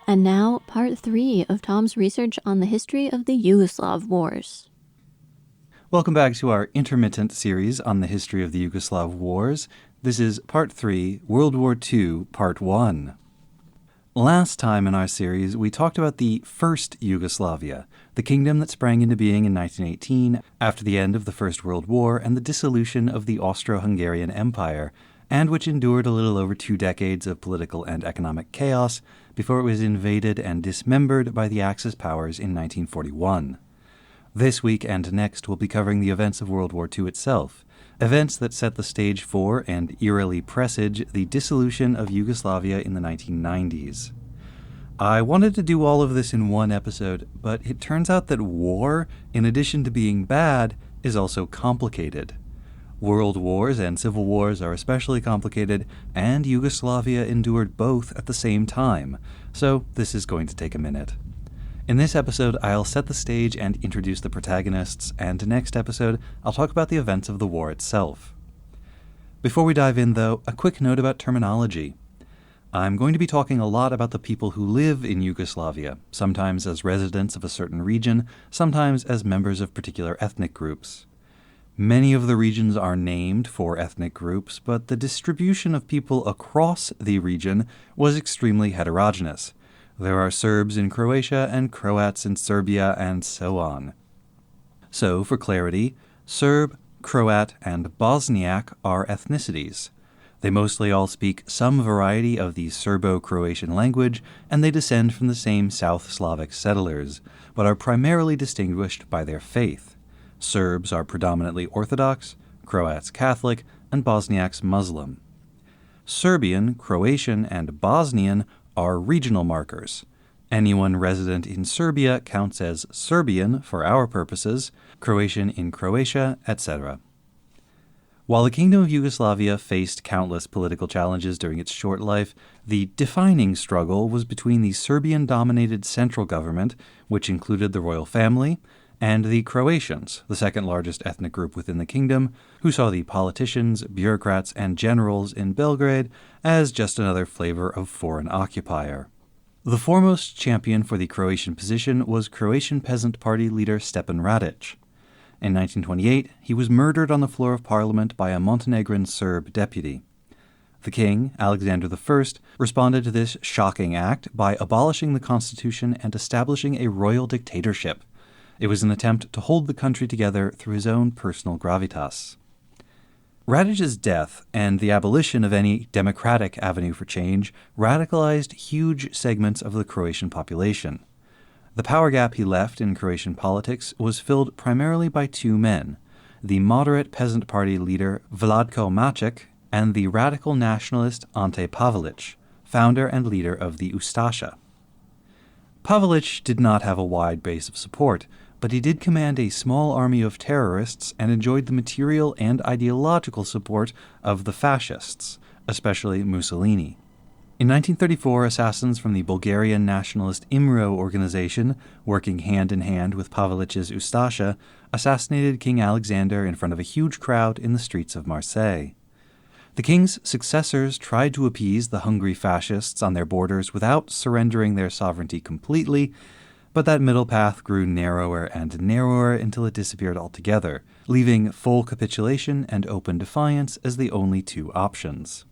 And now, part 3 of Tom's research on the history of the Yugoslav Wars. Welcome back to our intermittent series on the history of the Yugoslav Wars. This is part 3, World War II, part 1. Last time in our series, we talked about the first Yugoslavia, the kingdom that sprang into being in 1918 after the end of the First World War and the dissolution of the Austro-Hungarian Empire, and which endured a little over 2 decades of political and economic chaos before it was invaded and dismembered by the Axis powers in 1941. This week and next we'll be covering the events of World War II itself, events that set the stage for and eerily presage the dissolution of Yugoslavia in the 1990s. I wanted to do all of this in one episode, but it turns out that war, in addition to being bad, is also complicated. World wars and civil wars are especially complicated, and Yugoslavia endured both at the same time, so this is going to take a minute. In this episode, I'll set the stage and introduce the protagonists, and next episode, I'll talk about the events of the war itself. Before we dive in, though, a quick note about terminology. I'm going to be talking a lot about the people who live in Yugoslavia, sometimes as residents of a certain region, sometimes as members of particular ethnic groups. Many of the regions are named for ethnic groups, but the distribution of people across the region was extremely heterogeneous. There are Serbs in Croatia and Croats in Serbia and so on. So, for clarity, Serb, Croat, and Bosniak are ethnicities. They mostly all speak some variety of the Serbo-Croatian language, and they descend from the same South Slavic settlers, but are primarily distinguished by their faith. Serbs are predominantly Orthodox, Croats Catholic, and Bosniaks Muslim. Serbian, Croatian, and Bosnian are regional markers. Anyone resident in Serbia counts as Serbian for our purposes, Croatian in Croatia, etc. While the Kingdom of Yugoslavia faced countless political challenges during its short life, the defining struggle was between the Serbian-dominated central government, which included the royal family, and the Croatians, the second largest ethnic group within the kingdom, who saw the politicians, bureaucrats, and generals in Belgrade as just another flavor of foreign occupier. The foremost champion for the Croatian position was Croatian Peasant Party leader Stepan Radic. In 1928, he was murdered on the floor of parliament by a Montenegrin Serb deputy. The king, Alexander I, responded to this shocking act by abolishing the constitution and establishing a royal dictatorship. It was an attempt to hold the country together through his own personal gravitas. Radic's death and the abolition of any democratic avenue for change radicalized huge segments of the Croatian population. The power gap he left in Croatian politics was filled primarily by 2 men, the moderate Peasant Party leader Vlatko Maček and the radical nationalist Ante Pavelić, founder and leader of the Ustasha. Pavelić did not have a wide base of support, but he did command a small army of terrorists and enjoyed the material and ideological support of the fascists, especially Mussolini. In 1934, assassins from the Bulgarian nationalist IMRO organization, working hand-in-hand with Pavelić's Ustasha, assassinated King Alexander in front of a huge crowd in the streets of Marseille. The king's successors tried to appease the hungry fascists on their borders without surrendering their sovereignty completely, but that middle path grew narrower and narrower until it disappeared altogether, leaving full capitulation and open defiance as the only 2 options.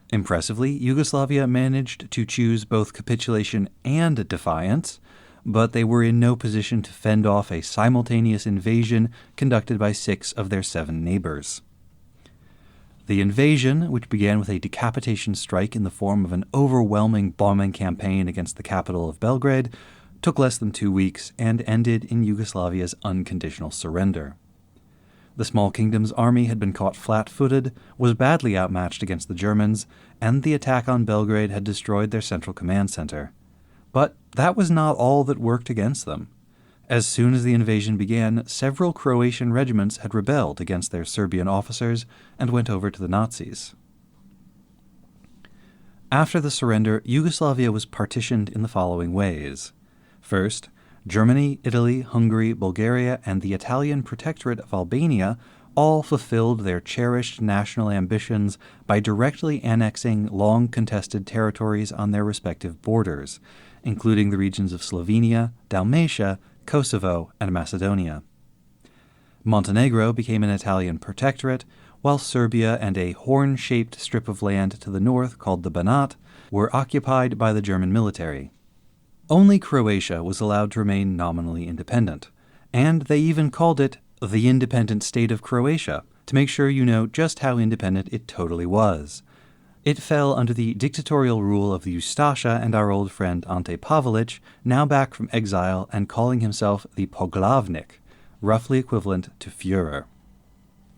Impressively, Yugoslavia managed to choose both capitulation and defiance, but they were in no position to fend off a simultaneous invasion conducted by 6 of their 7 neighbors. The invasion, which began with a decapitation strike in the form of an overwhelming bombing campaign against the capital of Belgrade, took less than 2 weeks and ended in Yugoslavia's unconditional surrender. The small kingdom's army had been caught flat-footed, was badly outmatched against the Germans, and the attack on Belgrade had destroyed their central command center. But that was not all that worked against them. As soon as the invasion began, several Croatian regiments had rebelled against their Serbian officers and went over to the Nazis. After the surrender, Yugoslavia was partitioned in the following ways. First, Germany, Italy, Hungary, Bulgaria, and the Italian Protectorate of Albania all fulfilled their cherished national ambitions by directly annexing long-contested territories on their respective borders, including the regions of Slovenia, Dalmatia, Kosovo, and Macedonia. Montenegro became an Italian protectorate, while Serbia and a horn-shaped strip of land to the north called the Banat were occupied by the German military. Only Croatia was allowed to remain nominally independent, and they even called it the independent state of Croatia, to make sure you know just how independent it totally was. It fell under the dictatorial rule of the Ustasha and our old friend Ante Pavelic, now back from exile and calling himself the Poglavnik, roughly equivalent to Führer.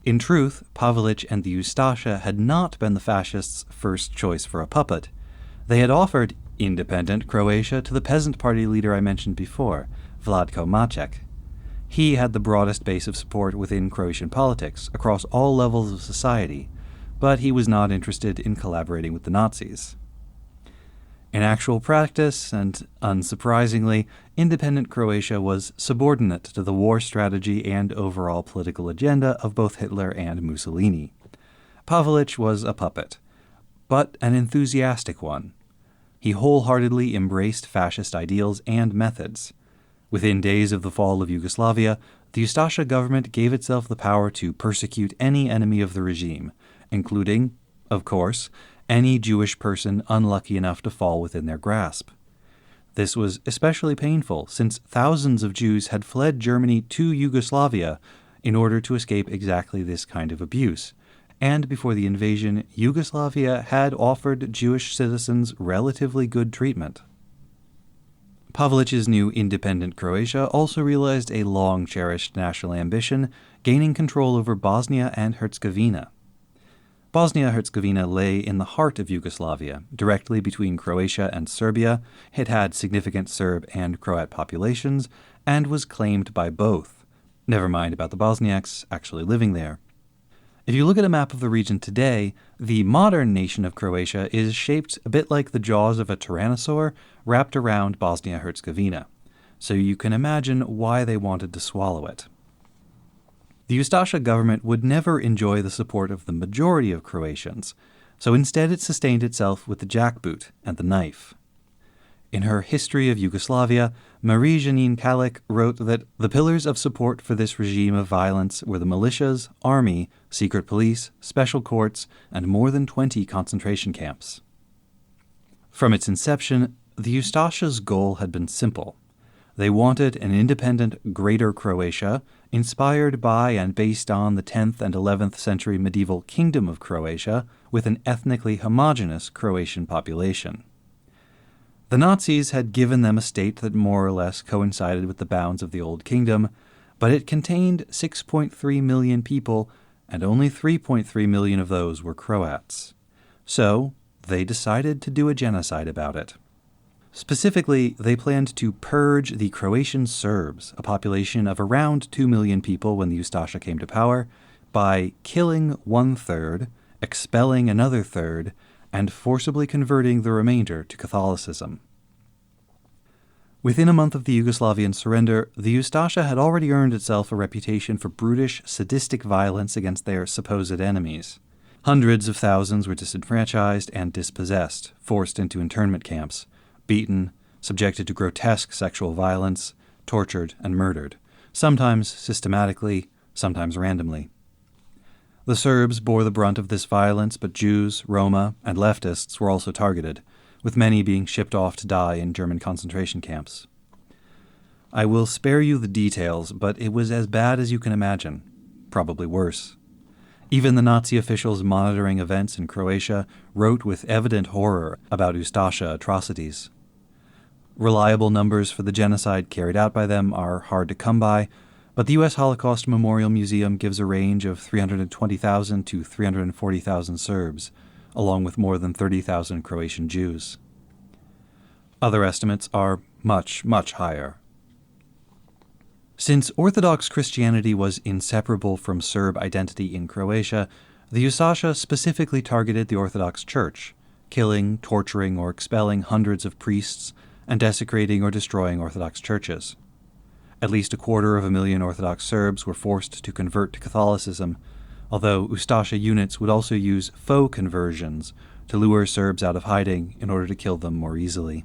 In truth, Pavelic and the Ustasha had not been the fascists' first choice for a puppet. They had offered independent Croatia to the peasant party leader I mentioned before, Vlatko Maček. He had the broadest base of support within Croatian politics, across all levels of society, but he was not interested in collaborating with the Nazis. In actual practice, and unsurprisingly, independent Croatia was subordinate to the war strategy and overall political agenda of both Hitler and Mussolini. Pavelic was a puppet, but an enthusiastic one. He wholeheartedly embraced fascist ideals and methods. Within days of the fall of Yugoslavia, the Ustasha government gave itself the power to persecute any enemy of the regime, including, of course, any Jewish person unlucky enough to fall within their grasp. This was especially painful since thousands of Jews had fled Germany to Yugoslavia in order to escape exactly this kind of abuse, and before the invasion, Yugoslavia had offered Jewish citizens relatively good treatment. Pavelic's new independent Croatia also realized a long-cherished national ambition, gaining control over Bosnia and Herzegovina. Bosnia-Herzegovina lay in the heart of Yugoslavia, directly between Croatia and Serbia. It had significant Serb and Croat populations, and was claimed by both. Never mind about the Bosniaks actually living there. If you look at a map of the region today, the modern nation of Croatia is shaped a bit like the jaws of a tyrannosaur wrapped around Bosnia-Herzegovina, so you can imagine why they wanted to swallow it. The Ustasha government would never enjoy the support of the majority of Croatians, so instead it sustained itself with the jackboot and the knife. In her History of Yugoslavia, Marie-Janine Kalick wrote that the pillars of support for this regime of violence were the militias, army, secret police, special courts, and more than 20 concentration camps. From its inception, the Ustasha's goal had been simple. They wanted an independent Greater Croatia, inspired by and based on the 10th and 11th century medieval Kingdom of Croatia, with an ethnically homogeneous Croatian population. The Nazis had given them a state that more or less coincided with the bounds of the Old Kingdom, but it contained 6.3 million people, and only 3.3 million of those were Croats. So, they decided to do a genocide about it. Specifically, they planned to purge the Croatian Serbs, a population of around 2 million people when the Ustasha came to power, by killing 1/3, expelling another third, and forcibly converting the remainder to Catholicism. Within a month of the Yugoslavian surrender, the Ustasha had already earned itself a reputation for brutish, sadistic violence against their supposed enemies. Hundreds of thousands were disenfranchised and dispossessed, forced into internment camps, beaten, subjected to grotesque sexual violence, tortured, and murdered, sometimes systematically, sometimes randomly. The Serbs bore the brunt of this violence, but Jews, Roma, and leftists were also targeted, with many being shipped off to die in German concentration camps. I will spare you the details, but it was as bad as you can imagine, probably worse. Even the Nazi officials monitoring events in Croatia wrote with evident horror about Ustasha atrocities. Reliable numbers for the genocide carried out by them are hard to come by, but the U.S. Holocaust Memorial Museum gives a range of 320,000 to 340,000 Serbs, along with more than 30,000 Croatian Jews. Other estimates are much, much higher. Since Orthodox Christianity was inseparable from Serb identity in Croatia, the Ustasha specifically targeted the Orthodox Church, killing, torturing, or expelling hundreds of priests, and desecrating or destroying Orthodox churches. At least 250,000 Orthodox Serbs were forced to convert to Catholicism, although Ustasha units would also use faux conversions to lure Serbs out of hiding in order to kill them more easily.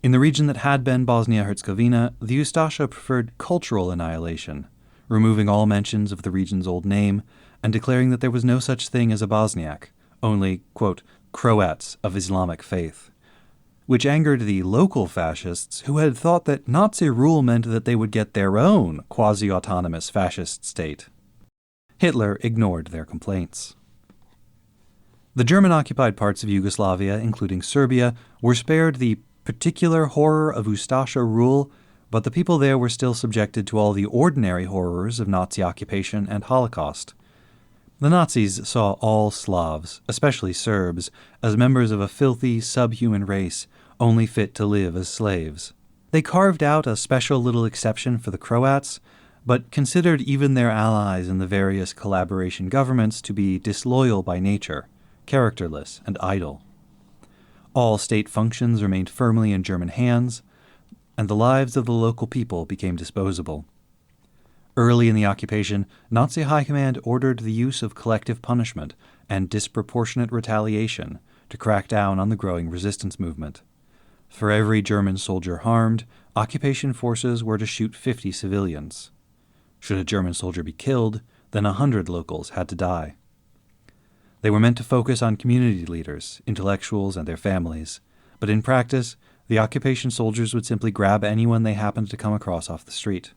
In the region that had been Bosnia-Herzegovina, the Ustasha preferred cultural annihilation, removing all mentions of the region's old name and declaring that there was no such thing as a Bosniak, only, quote, Croats of Islamic faith, which angered the local fascists who had thought that Nazi rule meant that they would get their own quasi-autonomous fascist state. Hitler ignored their complaints. The German-occupied parts of Yugoslavia, including Serbia, were spared the particular horror of Ustasha rule, but the people there were still subjected to all the ordinary horrors of Nazi occupation and Holocaust. The Nazis saw all Slavs, especially Serbs, as members of a filthy, subhuman race, only fit to live as slaves. They carved out a special little exception for the Croats, but considered even their allies in the various collaboration governments to be disloyal by nature, characterless, and idle. All state functions remained firmly in German hands, and the lives of the local people became disposable. Early in the occupation, Nazi high command ordered the use of collective punishment and disproportionate retaliation to crack down on the growing resistance movement. For every German soldier harmed, occupation forces were to shoot 50 civilians. Should a German soldier be killed, then 100 locals had to die. They were meant to focus on community leaders, intellectuals, and their families, but in practice, the occupation soldiers would simply grab anyone they happened to come across off the street.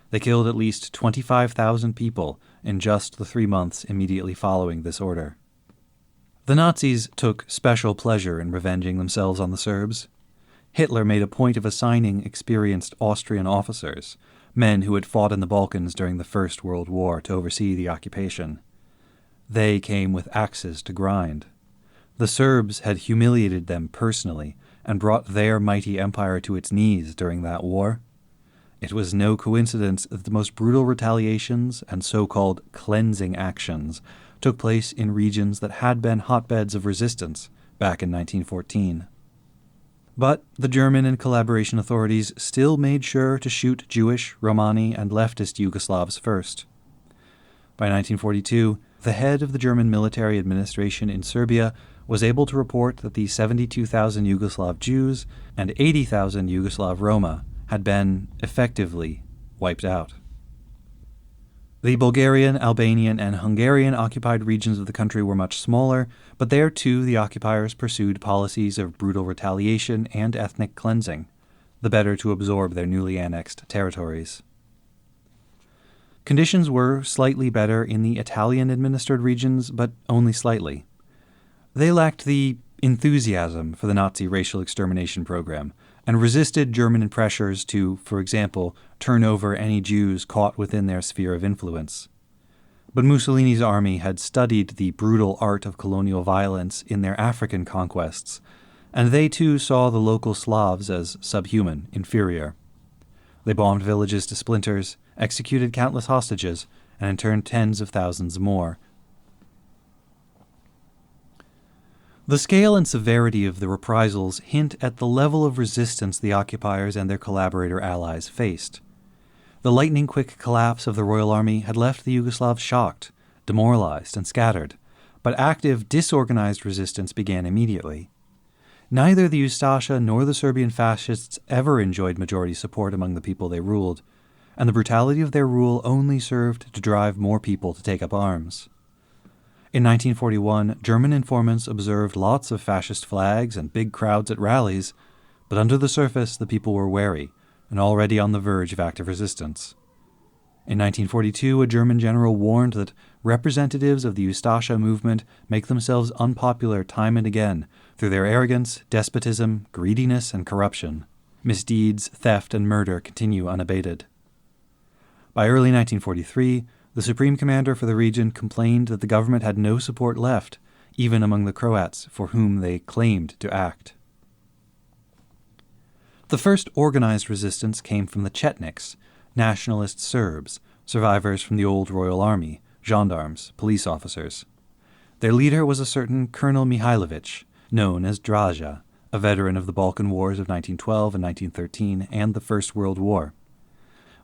They killed at least 25,000 people in just the 3 months immediately following this order. The Nazis took special pleasure in revenging themselves on the Serbs. Hitler made a point of assigning experienced Austrian officers, men who had fought in the Balkans during the First World War, to oversee the occupation. They came with axes to grind. The Serbs had humiliated them personally and brought their mighty empire to its knees during that war. It was no coincidence that the most brutal retaliations and so-called cleansing actions took place in regions that had been hotbeds of resistance back in 1914. But the German and collaboration authorities still made sure to shoot Jewish, Romani, and leftist Yugoslavs first. By 1942, the head of the German military administration in Serbia was able to report that the 72,000 Yugoslav Jews and 80,000 Yugoslav Roma had been effectively wiped out. The Bulgarian, Albanian, and Hungarian occupied regions of the country were much smaller, but there too the occupiers pursued policies of brutal retaliation and ethnic cleansing, the better to absorb their newly annexed territories. Conditions were slightly better in the Italian-administered regions, but only slightly. They lacked the enthusiasm for the Nazi racial extermination program and resisted German pressures to, for example, turn over any Jews caught within their sphere of influence. But Mussolini's army had studied the brutal art of colonial violence in their African conquests, and they too saw the local Slavs as subhuman, inferior. They bombed villages to splinters, executed countless hostages, and interned tens of thousands more. The scale and severity of the reprisals hint at the level of resistance the occupiers and their collaborator allies faced. The lightning-quick collapse of the Royal Army had left the Yugoslavs shocked, demoralized, and scattered, but active, disorganized resistance began immediately. Neither the Ustasha nor the Serbian fascists ever enjoyed majority support among the people they ruled, and the brutality of their rule only served to drive more people to take up arms. In 1941, German informants observed lots of fascist flags and big crowds at rallies, but under the surface the people were wary and already on the verge of active resistance. In 1942, a German general warned that representatives of the Ustasha movement make themselves unpopular time and again through their arrogance, despotism, greediness, and corruption. Misdeeds, theft, and murder continue unabated. By early 1943, the Supreme Commander for the region complained that the government had no support left, even among the Croats for whom they claimed to act. The first organized resistance came from the Chetniks, nationalist Serbs, survivors from the old Royal Army, gendarmes, police officers. Their leader was a certain Colonel Mihailovich, known as Draja, a veteran of the Balkan Wars of 1912 and 1913 and the First World War.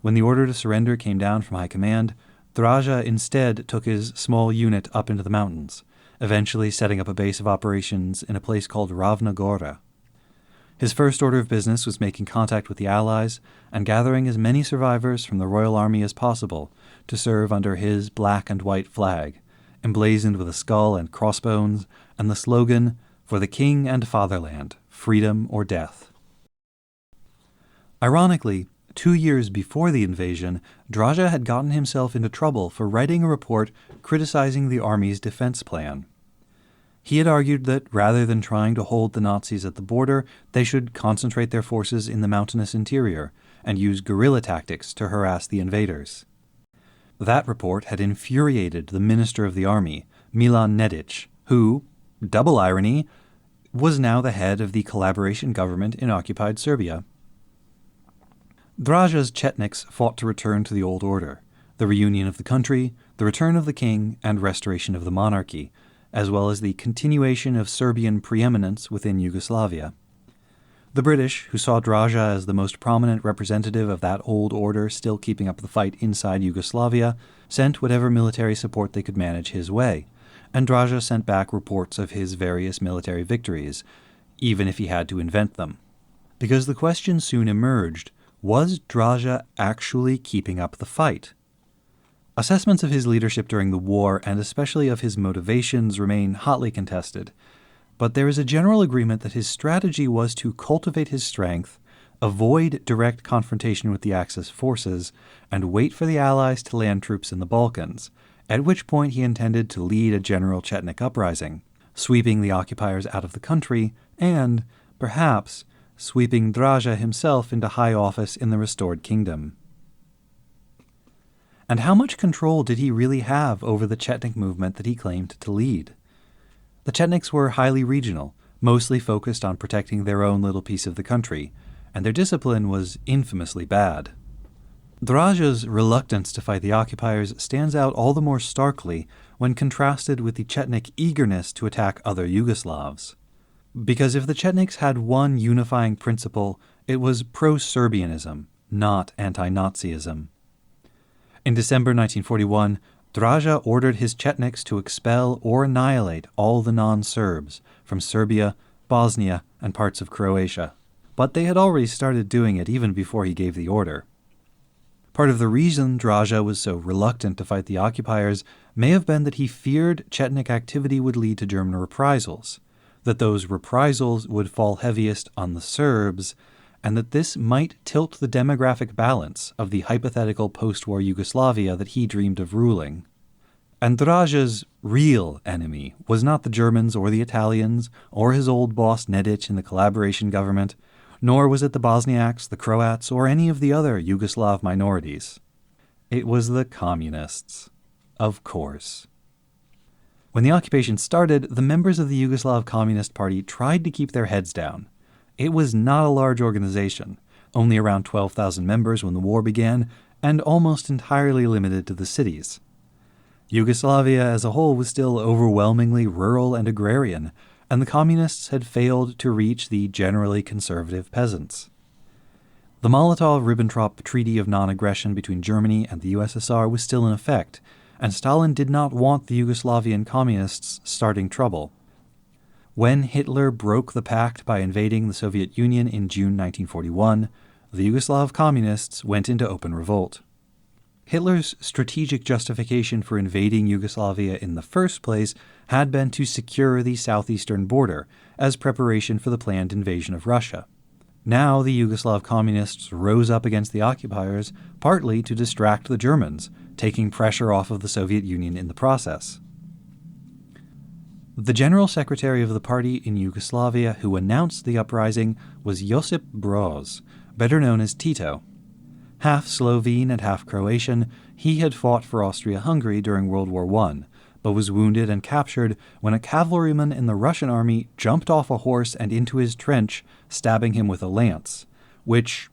When the order to surrender came down from high command, Draja instead took his small unit up into the mountains, eventually setting up a base of operations in a place called Ravna Gora. His first order of business was making contact with the Allies and gathering as many survivors from the Royal Army as possible to serve under his black and white flag, emblazoned with a skull and crossbones and the slogan, "For the King and Fatherland, freedom or death." Ironically, 2 years before the invasion, Draja had gotten himself into trouble for writing a report criticizing the army's defense plan. He had argued that rather than trying to hold the Nazis at the border, they should concentrate their forces in the mountainous interior and use guerrilla tactics to harass the invaders. That report had infuriated the minister of the army, Milan Nedic, who, double irony, was now the head of the collaboration government in occupied Serbia. Draja's Chetniks fought to return to the old order, the reunion of the country, the return of the king, and restoration of the monarchy, as well as the continuation of Serbian preeminence within Yugoslavia. The British, who saw Draja as the most prominent representative of that old order still keeping up the fight inside Yugoslavia, sent whatever military support they could manage his way, and Draja sent back reports of his various military victories, even if he had to invent them. Because the question soon emerged, was Draja actually keeping up the fight? Assessments of his leadership during the war, and especially of his motivations, remain hotly contested, but there is a general agreement that his strategy was to cultivate his strength, avoid direct confrontation with the Axis forces, and wait for the Allies to land troops in the Balkans, at which point he intended to lead a general Chetnik uprising, sweeping the occupiers out of the country, and, perhaps, sweeping Draja himself into high office in the restored kingdom. And how much control did he really have over the Chetnik movement that he claimed to lead? The Chetniks were highly regional, mostly focused on protecting their own little piece of the country, and their discipline was infamously bad. Draja's reluctance to fight the occupiers stands out all the more starkly when contrasted with the Chetnik eagerness to attack other Yugoslavs. Because if the Chetniks had one unifying principle, it was pro-Serbianism, not anti-Nazism. In December 1941, Draja ordered his Chetniks to expel or annihilate all the non-Serbs from Serbia, Bosnia, and parts of Croatia. But they had already started doing it even before he gave the order. Part of the reason Draja was so reluctant to fight the occupiers may have been that he feared Chetnik activity would lead to German reprisals, that those reprisals would fall heaviest on the Serbs, and that this might tilt the demographic balance of the hypothetical post-war Yugoslavia that he dreamed of ruling. And Draja's real enemy was not the Germans or the Italians or his old boss Nedic in the collaboration government, nor was it the Bosniaks, the Croats, or any of the other Yugoslav minorities. It was the communists. Of course. When the occupation started, the members of the Yugoslav Communist Party tried to keep their heads down. It was not a large organization, only around 12,000 members when the war began, and almost entirely limited to the cities. Yugoslavia as a whole was still overwhelmingly rural and agrarian, and the communists had failed to reach the generally conservative peasants. The Molotov-Ribbentrop Treaty of Non-Aggression between Germany and the USSR was still in effect, and Stalin did not want the Yugoslavian communists starting trouble. When Hitler broke the pact by invading the Soviet Union in June 1941, the Yugoslav communists went into open revolt. Hitler's strategic justification for invading Yugoslavia in the first place had been to secure the southeastern border as preparation for the planned invasion of Russia. Now the Yugoslav communists rose up against the occupiers, partly to distract the Germans, taking pressure off of the Soviet Union in the process. The general secretary of the party in Yugoslavia who announced the uprising was Josip Broz, better known as Tito. Half Slovene and half Croatian, he had fought for Austria-Hungary during World War I, but was wounded and captured when a cavalryman in the Russian army jumped off a horse and into his trench, stabbing him with a lance, which,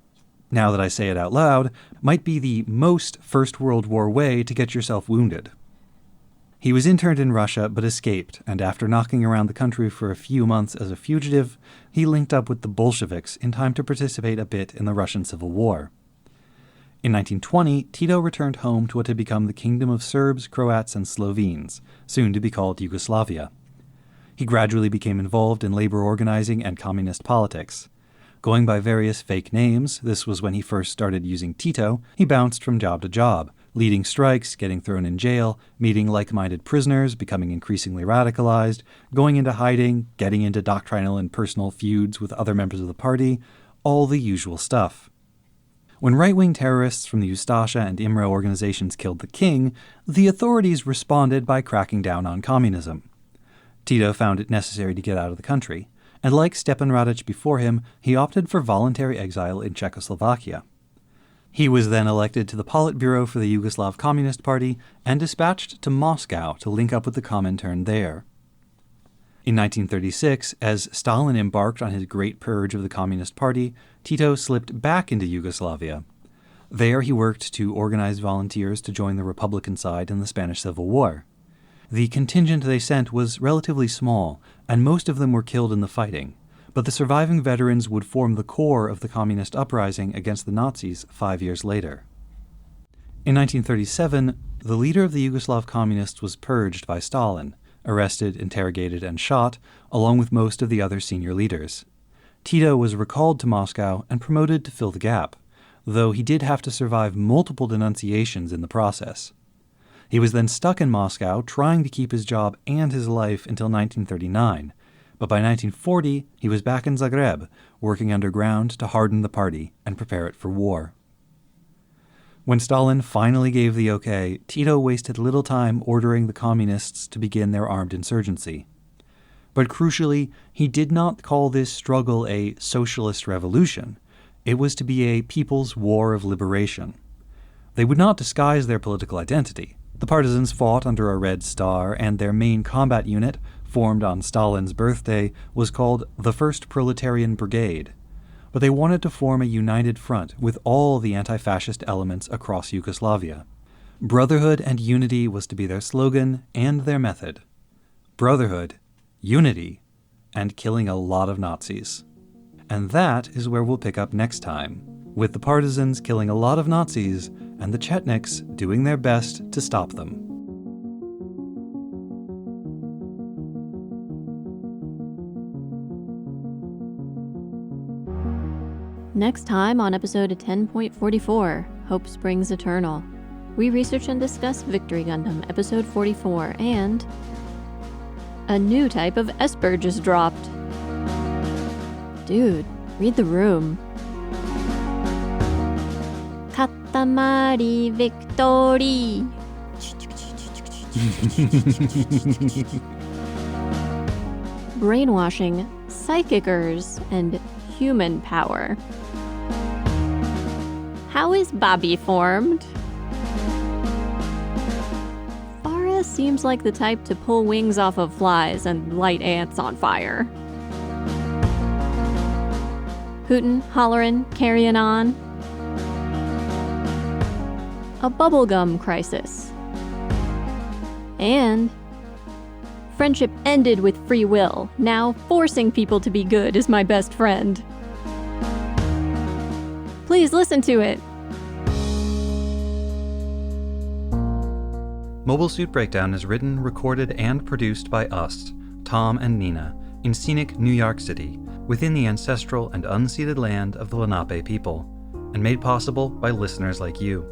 now that I say it out loud, might be the most First World War way to get yourself wounded. He was interned in Russia but escaped, and after knocking around the country for a few months as a fugitive, he linked up with the Bolsheviks in time to participate a bit in the Russian Civil War. In 1920, Tito returned home to what had become the Kingdom of Serbs, Croats, and Slovenes, soon to be called Yugoslavia. He gradually became involved in labor organizing and communist politics. Going by various fake names, this was when he first started using Tito, he bounced from job to job, leading strikes, getting thrown in jail, meeting like-minded prisoners, becoming increasingly radicalized, going into hiding, getting into doctrinal and personal feuds with other members of the party, all the usual stuff. When right-wing terrorists from the Ustasha and Imre organizations killed the king, the authorities responded by cracking down on communism. Tito found it necessary to get out of the country, and like Stepan Radic before him, he opted for voluntary exile in Czechoslovakia. He was then elected to the Politburo for the Yugoslav Communist Party and dispatched to Moscow to link up with the Comintern there. In 1936, as Stalin embarked on his great purge of the Communist Party, Tito slipped back into Yugoslavia. There he worked to organize volunteers to join the Republican side in the Spanish Civil War. The contingent they sent was relatively small, and most of them were killed in the fighting, but the surviving veterans would form the core of the communist uprising against the Nazis 5 years later. In 1937, the leader of the Yugoslav communists was purged by Stalin, arrested, interrogated, and shot, along with most of the other senior leaders. Tito was recalled to Moscow and promoted to fill the gap, though he did have to survive multiple denunciations in the process. He was then stuck in Moscow trying to keep his job and his life until 1939, but by 1940 he was back in Zagreb, working underground to harden the party and prepare it for war. When Stalin finally gave the okay, Tito wasted little time ordering the communists to begin their armed insurgency. But crucially, he did not call this struggle a socialist revolution. It was to be a people's war of liberation. They would not disguise their political identity. The partisans fought under a red star, and their main combat unit, formed on Stalin's birthday, was called the First Proletarian Brigade. But they wanted to form a united front with all the anti-fascist elements across Yugoslavia. Brotherhood and unity was to be their slogan and their method. Brotherhood, unity, and killing a lot of Nazis. And that is where we'll pick up next time, with the partisans killing a lot of Nazis and the Chetniks doing their best to stop them. Next time on episode 10.44, Hope Springs Eternal, we research and discuss Victory Gundam, episode 44, and a new type of Esper just dropped. Dude, read the room. Katamari Victory. Brainwashing, psychicers, and human power. How is Bobby formed? Farah seems like the type to pull wings off of flies and light ants on fire. Hootin', hollerin', carrying on. A bubblegum crisis. And friendship ended with free will. Now forcing people to be good is my best friend. Please listen to it. Mobile Suit Breakdown is written, recorded, and produced by us, Tom and Nina, in scenic New York City, within the ancestral and unceded land of the Lenape people, and made possible by listeners like you.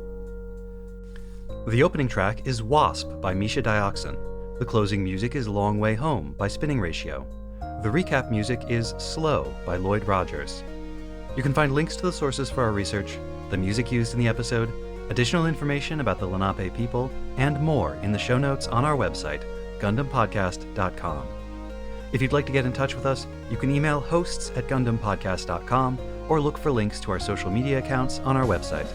The opening track is Wasp by Misha Dioxin. The closing music is Long Way Home by Spinning Ratio. The recap music is Slow by Lloyd Rogers. You can find links to the sources for our research, the music used in the episode, additional information about the Lenape people, and more in the show notes on our website, GundamPodcast.com. If you'd like to get in touch with us, you can email hosts@GundamPodcast.com or look for links to our social media accounts on our website.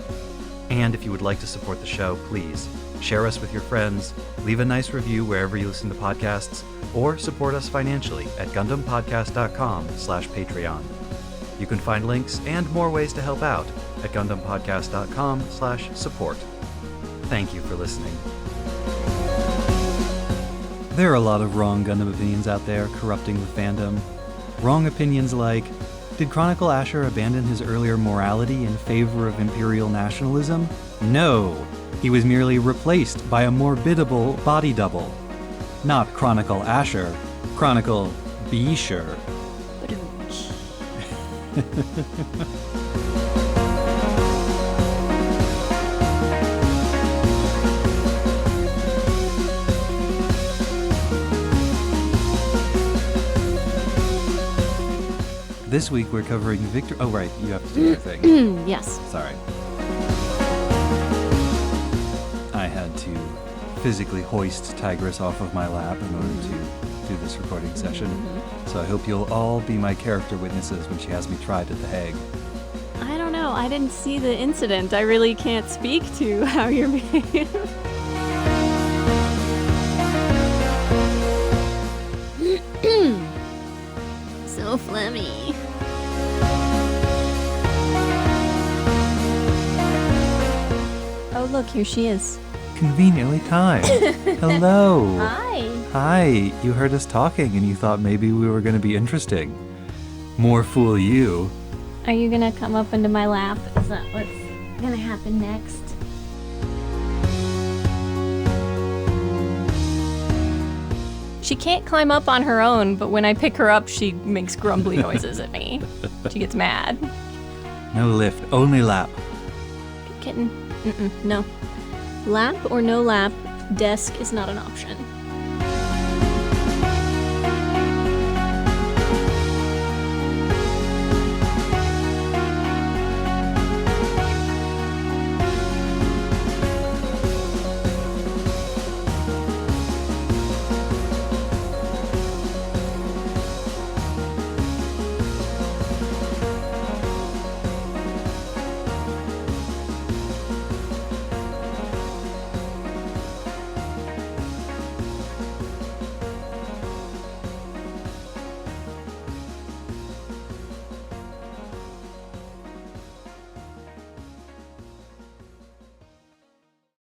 And if you would like to support the show, please share us with your friends, leave a nice review wherever you listen to podcasts, or support us financially at GundamPodcast.com/Patreon. You can find links and more ways to help out at GundamPodcast.com/support. Thank you for listening. There are a lot of wrong Gundam opinions out there corrupting the fandom. Wrong opinions like, did Chronicle Asher abandon his earlier morality in favor of imperial nationalism? No, he was merely replaced by a more biddable body double. Not Chronicle Asher, Chronicle Beesher. This week we're covering Victory... Oh, right, you have to do your thing. Yes. Sorry. I had to physically hoist Tigress off of my lap in order to do this recording session. So I hope you'll all be my character witnesses when she has me tried at The Hague. I don't know. I didn't see the incident. I really can't speak to how you're behaving. So phlegmy. Oh, look, here she is. Conveniently timed. Hello. Hi. Hi. You heard us talking and you thought maybe we were going to be interesting. More fool you. Are you gonna come up into my lap? Is that what's gonna happen next? She can't climb up on her own, but when I pick her up, she makes grumbly noises at me. She gets mad. No lift, only lap. Kitten. No. Lap or no lap, desk is not an option.